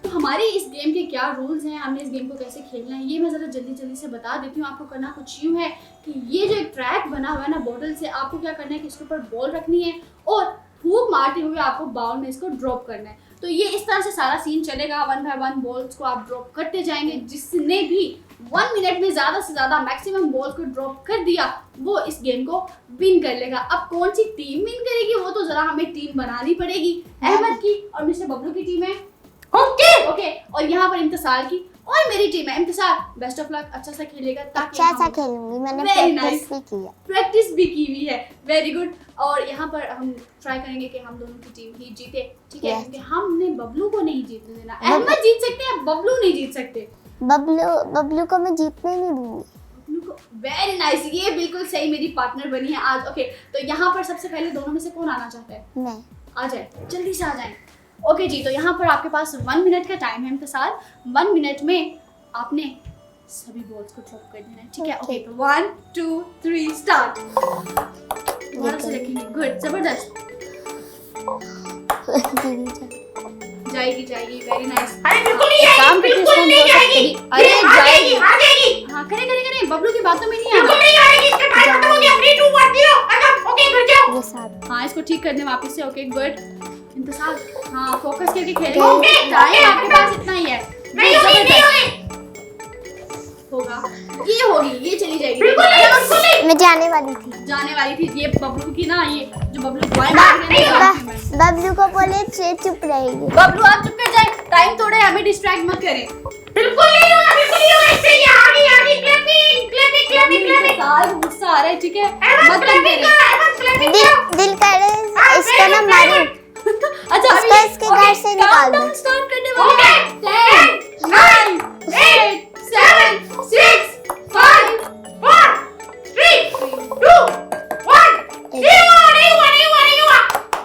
तो हमारे इस गेम के क्या रूल्स हैं, हमने इस गेम को कैसे खेलना है, ये मैं ज़रा जल्दी से बता देती हूँ आपको। करना कुछ यूँ है कि ये जो एक ट्रैक बना हुआ है ना बोतल से, आपको क्या करना है कि इसके ऊपर बॉल रखनी है और फूंक मारते हुए आपको बाउल में इसको ड्रॉप करना है। तो ये इस तरह से सारा सीन चलेगा। 1 बाय 1 बॉल्स को आप ड्रॉप करते जाएंगे। जिसने भी 1 मिनट में ज़्यादा से ज़्यादा मैक्सिमम बॉल्स को ड्रॉप कर दिया वो इस गेम को विन कर लेगा। अब कौन सी टीम विन करेगी वो तो ज़रा हमें टीम बनानी पड़ेगी। अहमद की और मिस्टर बबलू की टीम है। ओके और यहाँ पर इंतसाल की और मेरी टीम है इम्तिसाल, बेस्ट ऑफ लक, अच्छा सा खेलेगा ताकि अच्छा सा खेलूंगी, मैंने Very प्रैक्टिस भी किया। प्रैक्टिस भी की हुई है, वेरी गुड। और यहाँ पर हम ट्राई करेंगे कि हम दोनों की टीम ही जीते, ठीक है? Yes. क्योंकि हमने बबलू को नहीं जीतने देना। अहमद जीत सकते हैं, बबलू नहीं जीत सकते। बबलू को मैं जीतने नहीं दूंगी। वेरी नाइस, ये बिल्कुल सही मेरी पार्टनर बनी है आज। ओके, तो यहाँ पर सबसे पहले दोनों में से कौन आना चाहता है? मैं। आ जाए, जल्दी से आ जाए। ओके जी, तो यहाँ पर आपके पास 1 मिनट का टाइम है इम्तिसाल। 1 मिनट में आपने सभी बॉल्स को ड्रॉप कर देना है, ठीक है? ओके, तो 1 2 3 स्टार्ट। दोबारा से रखेंगे, गुड, जबरदस्त। जाएगी, वेरी नाइस। अरे बिल्कुल नहीं काम आएगी, करके बिल्कुल इसको नहीं हम कर आएगी। सकते हैं। अरे आ जाएगी, जाएगी, आ जाएगी। हाँ करे, बबलू की बातों में नहीं बिल्कुल आना। नहीं आएगी, इसका टाइम खत्म हो गया। 3 2 1 0 खत्म। ओके, घर जाओ। ये साथ। हाँ, इसको ठीक कर दे वापस से। Okay, good. इंतजार, हाँ, फोकस करके खेलेंगे। ओके, टाइम ओके, आपके पास इतना ही है। नहीं होगी, नहीं होगी। होगा, ये होगी, ये चली जाएगी। बिल्कुल नहीं, बिल्कुल नहीं। मैं जाने वाली थी। जाने वाली थी ये बबलू की ना, ये जो बबलू बॉय मार रहे हैं। बबलू को बोले चुप रहेगी। बबलू आप चुप कर जाए, टाइम थोड़े, हमें डिस्ट्रैक्ट मत करें। बिल्कुल नहीं होगा, बिल्कुल नहीं होगा। इससे ये आगे क्लैपिंग। साल गुस्सा आ रहा है, ठीक है? अहमद मत तंग क्लैपिंग करें। करो, अहमद क्लैपिंग करो। दिल कर रहा है इसको ना मारूं। अच्छा, इसको अभी इसके घर से निकाल दो। स्टार्ट करने वाले हैं। 10 9 8 7 6 5 4 3 2 1 नहीं हुआ।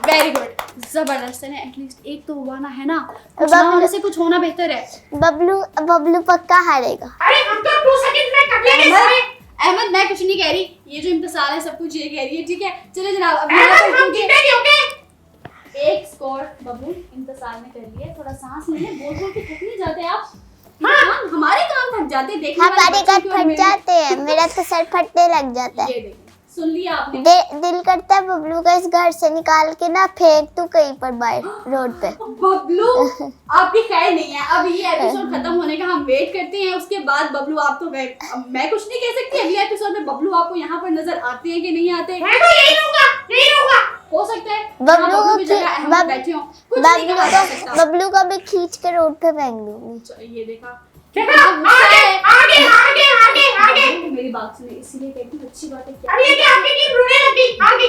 वेरी गुड, जबरदस्त है। एटलीस्ट एक तो हुआ ना, है ना? कुछ ना होने से कुछ होना बेहतर है। बबलू पक्का हारेगा। अरे हम तो 2 सेकंड में कर लेंगे सारे। अहमद, मैं कुछ नहीं कह रही, ये जो इम्तिसाल है सब कुछ ये कह रही है, ठीक है? चलो जनाब, अब अहमद हम जीतेंगे, ओके? एक स्कोर बबलू इंतजार में कर लिया। थोड़ा सांस ले ले, बोल के थक नहीं जाते आप? हाँ। हमारे कान थक जाते, देखने वाले हमारे बच्चों कान की और फट मेरे। जाते हैं, मेरा तो सर फटने लग जाता है। ये देखिए, सुन लिया आपने? दिल करता है बबलू को इस घर से निकाल के ना फेंक तू कहीं पर बाहर रोड पे। बबलू, आपकी खैर नहीं है। अब ये एपिसोड खत्म होने का हम वेट करते हैं, उसके बाद बबलू आप तो गए। अब मैं कुछ नहीं कह सकती। अगले एपिसोड में बबलू आपको यहाँ पर नजर आते हैं कि नहीं आते? मैं तो यही रहूंगा। हो सकता है बबलू यहाँ को की जगह अहमद बैठे हों, कुछ नहीं कहा जा सकता। बबलू को भी खींच के रोड पे फेंक दूंगी। ये देखा, देखा, आगे। बबलू, मेरी बात सुने, इसीलिए कहती हूँ अच्छी बात है क्या? अब ये क्या आपकी टीम रोने लगी? आगे।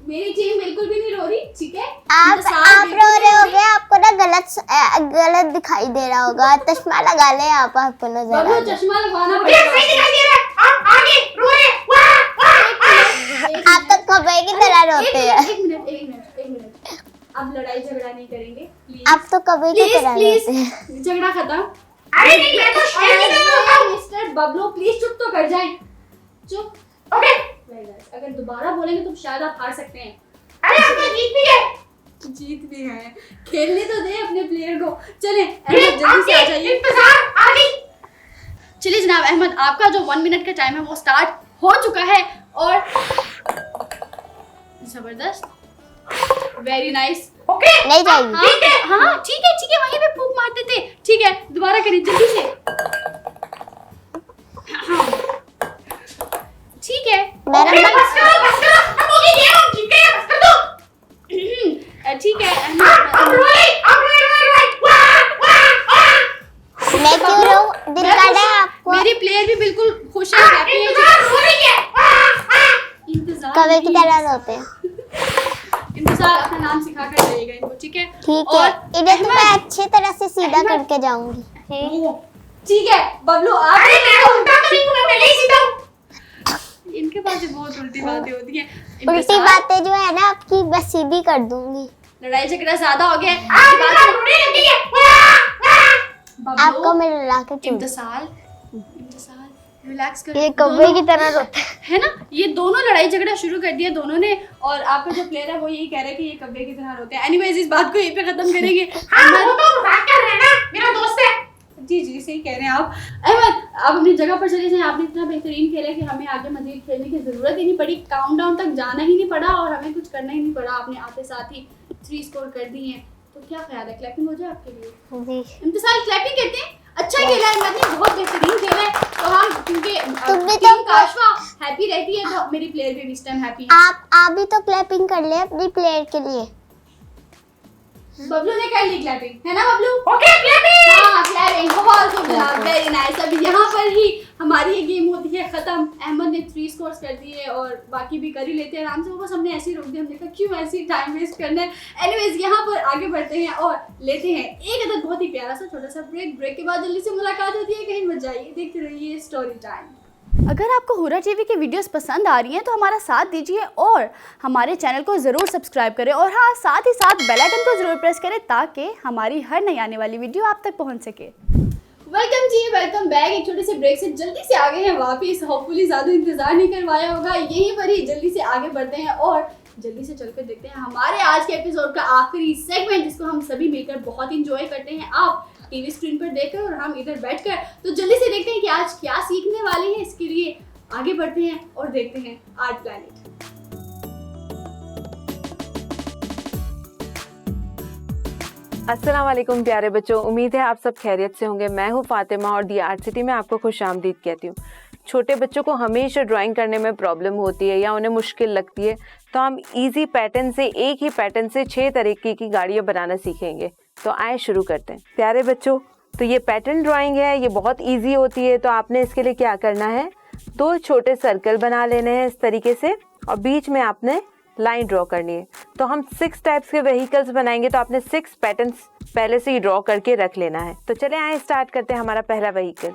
मेरी टीम बिल्कुल भी नहीं रो रही, ठीक है? आप इंतजार रो रहे होगे, आपको ना गलत दिखाई दे रहा होगा। चश्मा लगा ले आप, आपको नजर आ बबलू, जाए। चश्मा लगवाना मुझे सही दिखाई दे रहा है। आप आगे रो रहे हैं। वाह। आप तो कबे की तरह रोते हैं। एक मिनट, अब लड़ाई झगड़ा नहीं करेंगे, प्लीज। आप तो कबे की तरह रोते हैं। प्लीज, झगड़ा खत्म। अरे नहीं, मैं तो शेर की तरह रोता हूँ। मिस्टर बबलू, प्लीज चुप तो कर जाएं। चुप। ओके। Very nice. अगर दोबारा बोलेंगे तो शायद आप हार सकते हैं। अरे हम तो जीत भी गए। जीत भी गए, खेलने तो दे अपने प्लेयर को। चले अहमद, जल्दी से आ जाइए। इंतजार आगे। चलिए जनाब, अहमद आपका जो 1 मिनट का टाइम है वो स्टार्ट हो चुका है। और जबरदस्त, वेरी नाइस। ओके। नहीं जाएगी। हाँ ठीक है, वहीं पे फूंक मारते थे। ठीक है, दोबारा करिए जल्दी से। ठीक है, मेरा ओके, बस करो। हम हो गई गेम, हम जीत गए, बस कर दो। ठीक है अब रोए। वाह। मैं क्यों रो? दिल कर रहा है आपको। मेरी प्लेयर भी बिल्कुल खुश है, हैप्पी है। इंतजार रो रही है। वाह। इंतजार कबे की तरह रोते हैं। इंतजार अपना नाम सिखा कर जाइएगा इनको, ठीक है? ठीक है, और इन्हें तो मैं अहमद, अच्छी तरह से सीधा अहमद। करके जाऊंगी। ठीक है बबलू, आप अरे मैं उल्टा तो नहीं हूँ, मैं पहले ही सीधा हूँ। इनके पास भी बहुत उल्टी बातें होती हैं। उल्टी इंतजार, बातें जो है ना आपकी बस सीधी कर दूंगी। लड़ाई झगड़ा ज्यादा हो गया है। आप इंतजार रोने लगी है। वाह। आपको मैं रुला के छोड़ इंतजार, रिलैक्स कर। ये कब्बे की तरह रोते हैं। है ना, ये दोनों लड़ाई झगड़ा शुरू कर दिया दोनों ने। और आपका जो प्लेयर है वो यही कह रहा है कि ये कब्बे की तरह रोते हैं। एनीवेज, इस बात को यहीं पे खत्म करेंगे। हाँ, वो तो मजाक कर रहे हैं ना, मेरा दोस्त है। जी सही कह रहे हैं आप। अहमद, आप अपनी जगह पर चले जाएं। आपने इतना बेहतरीन खेला कि हमें आगे मजीद खेलने की जरूरत ही नहीं पड़ी। काउंटडाउन तक जाना ही नहीं पड़ा और हमें कुछ करना ही नहीं पड़ा। आपने आते साथ ही 3 स्कोर कर दिए हैं। तो क्या ख्याल है, क्लैपिंग हो जाए आपके लिए? जी। इंतजार, क्लैपिंग करते हैं। अच्छा खेला है, मैंने बहुत बेहतरीन खेला है। तो हम, क्योंकि तुमने टीम तो- काशवा हैप्पी रहती है तो मेरी प्लेयर भी इस टाइम हैप्पी है। आप भी तो क्लैपिंग कर ले अपनी प्लेयर के लिए। बबलू ने कर ली क्लैपिंग, है ना बबलू? Okay clapping. हाँ क्लैपिंग, बहुत खूब जनाब, वेरी नाइस। अभी यहाँ पर ही हमारी ये गेम होती है खत्म। अहमद ने 3 स्कोर्स कर दिए और बाकी भी कर ही लेते हैं आराम से। वो बस हमने ऐसे ही रोक दिया, हमने कहा क्यों ऐसे टाइम वेस्ट करना है। एनीवेज यहाँ पर आगे बढ़ते हैं और लेते हैं एक अदर बहुत ही प्यारा सा छोटा सा ब्रेक के बाद जल्दी से मुलाकात होती है। कहीं मत जाइए, देखते रहिए स्टोरी टाइम। अगर आपको हुरा टीवी की वीडियोस पसंद आ रही हैं तो हमारा साथ दीजिए और हमारे चैनल को ज़रूर सब्सक्राइब करें और हाँ, साथ ही साथ बेल आइकन को ज़रूर प्रेस करें ताकि हमारी हर नई आने वाली वीडियो आप तक पहुंच सके। वेलकम जी, वेलकम बैक। एक छोटे से ब्रेक से जल्दी से आगे हैं वापस। होपफुली ज़्यादा इंतज़ार नहीं करवाया होगा, यहीं पर ही जल्दी से आगे बढ़ते हैं और जल्दी से चलकर देखते हैं हमारे आज के एपिसोड का आखिरी सेगमेंट, जिसको हम सभी मिलकर बहुत इंजॉय करते हैं। आप टीवी स्क्रीन पर देखकर और हम इधर बैठकर। तो जल्दी से देखते हैं कि आज क्या सीखने वाले हैं। इसके लिए आगे बढ़ते हैं और देखते हैं आर्ट प्लैनेट। अस्सलाम वालेकुम प्यारे बच्चों, उम्मीद है आप सब खैरियत से होंगे। मैं हूं फातिमा और दी आर्ट सिटी में आपको खुशामदीद कहती हूं। छोटे बच्चों को हमेशा ड्राइंग करने में प्रॉब्लम होती है या उन्हें मुश्किल लगती है, तो हम इजी पैटर्न से, एक ही पैटर्न से 6 तरीके की गाड़ियाँ बनाना सीखेंगे। तो आए शुरू करते हैं प्यारे बच्चों। तो ये पैटर्न ड्राइंग है, ये बहुत ईजी होती है। तो आपने इसके लिए क्या करना है, 2 छोटे सर्कल बना लेने हैं इस तरीके से और बीच में आपने लाइन ड्रॉ करनी है। तो हम 6 टाइप्स के व्हीकल्स बनाएंगे, तो आपने 6 पैटर्न्स पहले से ही ड्रॉ करके रख लेना है। तो चले आए स्टार्ट करते हैं। हमारा पहला व्हीकल,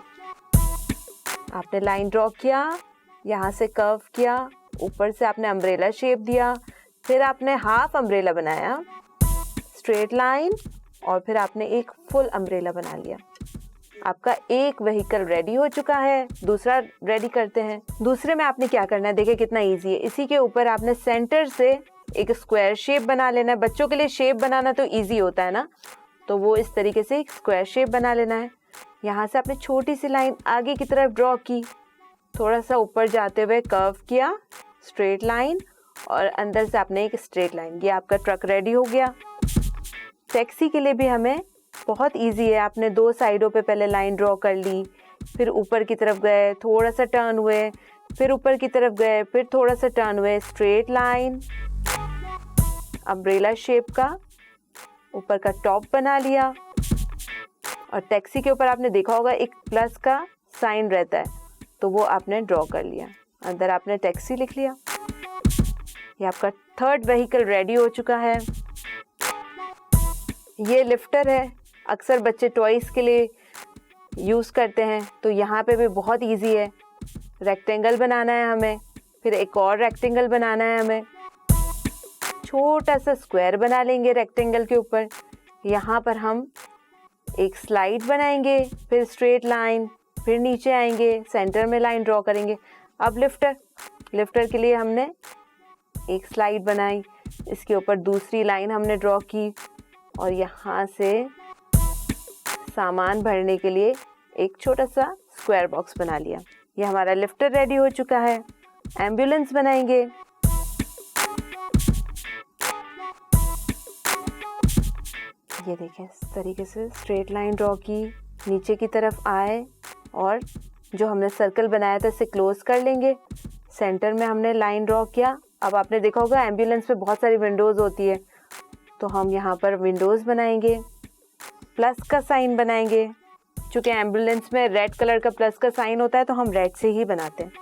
आपने लाइन ड्रॉ किया, यहाँ से कर्व किया, ऊपर से आपने अम्ब्रेला शेप दिया, फिर आपने हाफ अम्ब्रेला बनाया, स्ट्रेट लाइन, और फिर आपने एक फुल अम्ब्रेला बना लिया। आपका एक व्हीकल रेडी हो चुका है। दूसरा रेडी करते हैं। दूसरे में आपने क्या करना है, देखिए कितना इजी है। इसी के ऊपर आपने सेंटर से एक स्क्वायर शेप बना लेना है। बच्चों के लिए शेप बनाना तो इजी होता है ना, तो वो इस तरीके से एक स्क्वायर शेप बना लेना है। यहाँ से आपने छोटी सी लाइन आगे की तरफ ड्रॉ की, थोड़ा सा ऊपर जाते हुए कर्व किया, स्ट्रेट लाइन, और अंदर से आपने एक स्ट्रेट लाइन। ये आपका ट्रक रेडी हो गया। टैक्सी के लिए भी हमें बहुत इजी है। आपने 2 साइडों पे पहले लाइन ड्रॉ कर ली, फिर ऊपर की तरफ गए, थोड़ा सा टर्न हुए, फिर ऊपर की तरफ गए, फिर थोड़ा सा टर्न हुए, स्ट्रेट लाइन, अम्ब्रेला शेप का ऊपर का टॉप बना लिया। और टैक्सी के ऊपर आपने देखा होगा एक प्लस का साइन रहता है, तो वो आपने ड्रॉ कर लिया। अंदर आपने टैक्सी लिख लिया। ये आपका थर्ड व्हीकल रेडी हो चुका है। ये लिफ्टर है, अक्सर बच्चे टॉयज के लिए यूज़ करते हैं। तो यहाँ पे भी बहुत इजी है। रेक्टेंगल बनाना है हमें, फिर एक और रेक्टेंगल बनाना है हमें, छोटा सा स्क्वायर बना लेंगे रेक्टेंगल के ऊपर। यहाँ पर हम एक स्लाइड बनाएंगे, फिर स्ट्रेट लाइन, फिर नीचे आएंगे, सेंटर में लाइन ड्रॉ करेंगे। अब लिफ्टर के लिए हमने एक स्लाइड बनाई, इसके ऊपर दूसरी लाइन हमने ड्रॉ की, और यहाँ से सामान भरने के लिए एक छोटा सा स्क्वायर बॉक्स बना लिया। ये हमारा लिफ्टर रेडी हो चुका है। एम्बुलेंस बनाएंगे। ये देखें, इस तरीके से स्ट्रेट लाइन ड्रॉ की, नीचे की तरफ आए और जो हमने सर्कल बनाया था इसे क्लोज कर लेंगे। सेंटर में हमने लाइन ड्रॉ किया। अब आपने देखा होगा एम्बुलेंस पे बहुत सारी विंडोज़ होती है, तो हम यहाँ पर विंडोज़ बनाएंगे, प्लस का साइन बनाएंगे। चूँकि एम्बुलेंस में रेड कलर का प्लस का साइन होता है, तो हम रेड से ही बनाते हैं।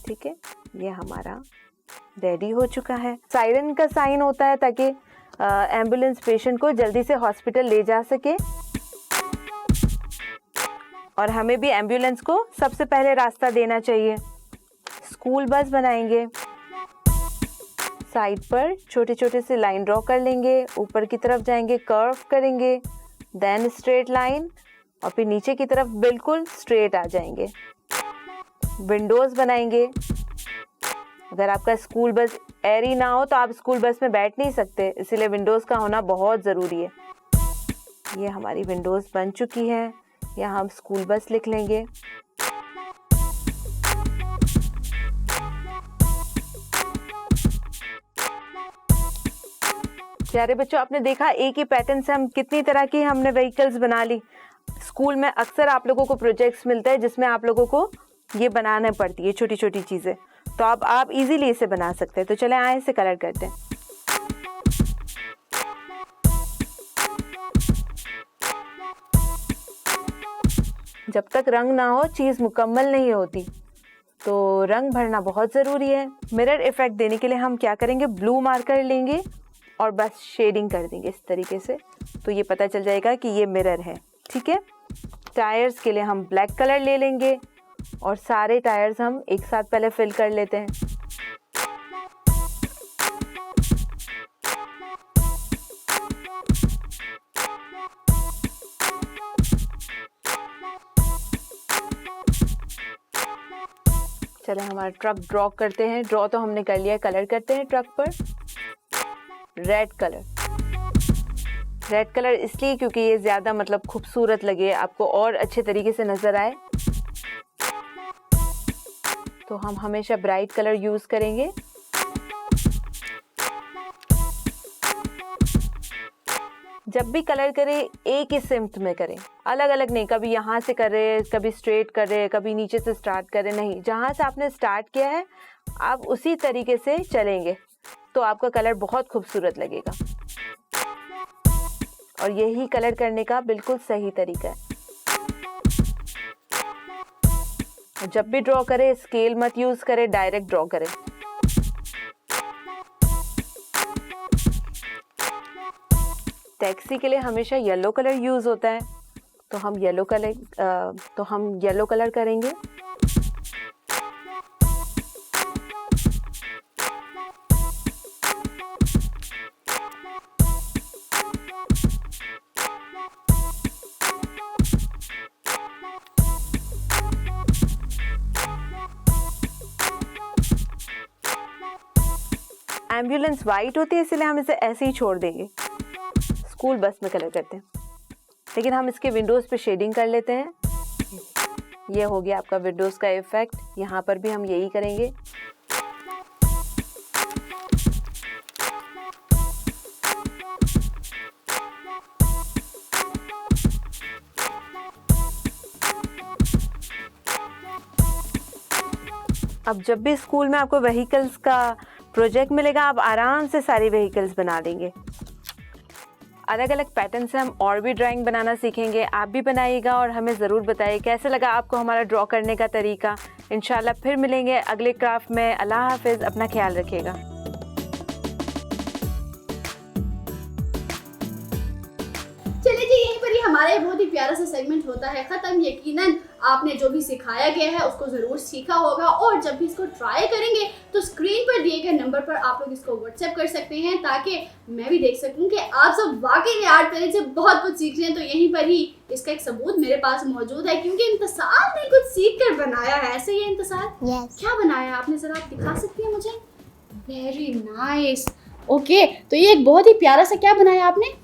ठीक है, ये हमारा रेडी हो चुका है। सायरन का साइन होता है ताकि एम्बुलेंस पेशेंट को जल्दी से हॉस्पिटल ले जा सके, और हमें भी एम्बुलेंस को सबसे पहले रास्ता देना चाहिए। स्कूल बस बनाएंगे। साइड पर छोटे छोटे से लाइन ड्रॉ कर लेंगे, ऊपर की तरफ जाएंगे, कर्व करेंगे, देन स्ट्रेट लाइन, और फिर नीचे की तरफ बिल्कुल स्ट्रेट आ जाएंगे। विंडोज़ बनाएंगे। अगर आपका स्कूल बस एयरी ना हो तो आप स्कूल बस में बैठ नहीं सकते, इसीलिए विंडोज़ का होना बहुत ज़रूरी है। ये हमारी विंडोज़ बन चुकी है। यहाँ हम स्कूल बस लिख लेंगे। प्यारे बच्चों, आपने देखा एक ही पैटर्न से हम कितनी तरह की हमने व्हीकल्स बना ली। स्कूल में अक्सर आप लोगों को प्रोजेक्ट्स मिलते हैं जिसमें आप लोगों को ये बनाना पड़ती है छोटी छोटी चीज़ें, तो आप इजीली इसे बना सकते हैं। तो चले आए इसे कलर करते हैं। जब तक रंग ना हो चीज़ मुकम्मल नहीं होती, तो रंग भरना बहुत ज़रूरी है। मिरर इफ़ेक्ट देने के लिए हम क्या करेंगे, ब्लू मार्कर लेंगे और बस शेडिंग कर देंगे इस तरीके से, तो ये पता चल जाएगा कि ये मिरर है। ठीक है। टायर्स के लिए हम ब्लैक कलर ले लेंगे और सारे टायर्स हम एक साथ पहले फिल कर लेते हैं। चले हमारा ट्रक ड्रॉ करते हैं। ड्रॉ तो हमने कर लिया, कलर करते हैं ट्रक पर। रेड कलर, रेड कलर इसलिए क्योंकि ये ज़्यादा मतलब खूबसूरत लगे, आपको और अच्छे तरीके से नज़र आए, तो हम हमेशा ब्राइट कलर यूज़ करेंगे। जब भी कलर करें एक ही सिम्ट में करें, अलग अलग नहीं, कभी यहाँ से कर रहे, कभी स्ट्रेट कर रहे, कभी नीचे से स्टार्ट करें, नहीं, जहाँ से आपने स्टार्ट किया है आप उसी तरीके से चलेंगे तो आपका कलर बहुत खूबसूरत लगेगा। और यही कलर करने का बिल्कुल सही तरीका है। जब भी ड्रॉ करें स्केल मत यूज़ करें, डायरेक्ट ड्रॉ करें। टैक्सी के लिए हमेशा येलो कलर यूज़ होता है, तो हम येलो कलर करेंगे। एम्बुलेंस वाइट होती है इसलिए हम इसे ऐसे ही छोड़ देंगे। स्कूल बस में कलर करते हैं, लेकिन हम इसके विंडोज़ पे शेडिंग कर लेते हैं। ये हो गया आपका विंडोज़ का इफेक्ट। यहाँ पर भी हम यही करेंगे। अब जब भी स्कूल में आपको व्हीकल्स का प्रोजेक्ट मिलेगा, आप आराम से सारी व्हीकल्स बना देंगे। अलग अलग पैटर्न से हम और भी ड्राइंग बनाना सीखेंगे। आप भी बनाइएगा और हमें ज़रूर बताइए कैसे लगा आपको हमारा ड्रॉ करने का तरीका। इंशाल्लाह फिर मिलेंगे अगले क्राफ्ट में। अल्लाह हाफिज़, अपना ख्याल रखिएगा। चलिए जी, यहीं पर ही हमारा एक बहुत ही प्यारा सा सेगमेंट होता है ख़त्म। यकीनन आपने जो भी सिखाया गया है उसको ज़रूर सीखा होगा, और जब भी इसको ट्राई करेंगे तो स्क्रीन पर दिए गए नंबर पर आप लोग इसको व्हाट्सएप कर सकते हैं, ताकि मैं भी देख सकूं कि आप सब वाकई में आर्ट पेरेंट्स से बहुत कुछ सीख रहे हैं। तो यहीं पर ही इसका एक सबूत मेरे पास मौजूद है, क्योंकि इंतसार ने कुछ सीख कर बनाया है। ऐसे ही इंतसार क्या बनाया आपने, ज़रा आप दिखा सकती हैं मुझे? Very nice. ओके, तो ये एक बहुत ही प्यारा सा क्या बनाया आपने?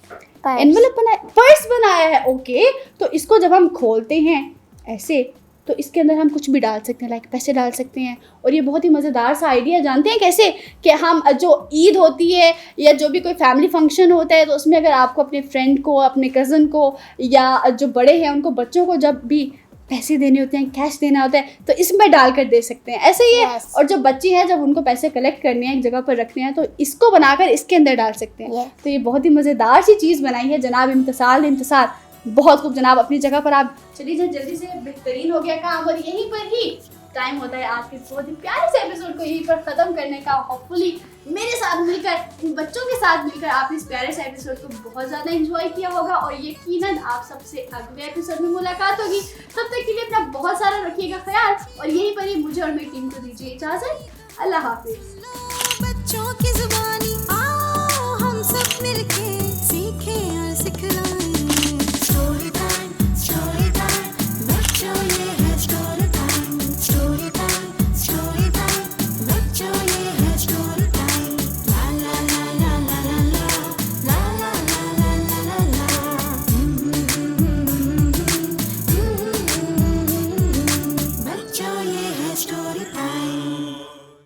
एनवेलप बनाया, पर्स बनाया है। ओके, तो इसको जब हम खोलते हैं ऐसे, तो इसके अंदर हम कुछ भी डाल सकते हैं, लाइक पैसे डाल सकते हैं। और ये बहुत ही मज़ेदार सा आइडिया, जानते हैं कैसे? कि हम जो ईद होती है या जो भी कोई फैमिली फंक्शन होता है, तो उसमें अगर आपको अपने फ्रेंड को, अपने कज़न को, या जो बड़े हैं उनको, बच्चों को जब भी पैसे देने होते हैं, कैश देना होता है, तो इसमें डाल कर दे सकते हैं। ऐसे ही है। और जो बच्चे हैं जब उनको पैसे कलेक्ट करने हैं, एक जगह पर रखने हैं, तो इसको बनाकर इसके अंदर डाल सकते हैं। तो ये बहुत ही मज़ेदार सी चीज़ बनाई है जनाब इंतसार। बहुत खूब जनाब, अपनी जगह पर आप चलिए जल्दी से। बेहतरीन हो गया काम, और यहीं पर ही टाइम होता है आज के बहुत ही प्यारे से एपिसोड को यहीं पर ख़त्म करने का। होपफुली मेरे साथ मिलकर, इन बच्चों के साथ मिलकर आपने इस प्यारे से एपिसोड को बहुत ज़्यादा एंजॉय किया होगा, और यकीनन आप सबसे अगले एपिसोड में मुलाकात होगी। तब तक के लिए अपना बहुत सारा रखिएगा ख्याल, और यहीं पर ही मुझे और मेरी टीम को दीजिए इजाज़त। अल्लाह हाफिज़।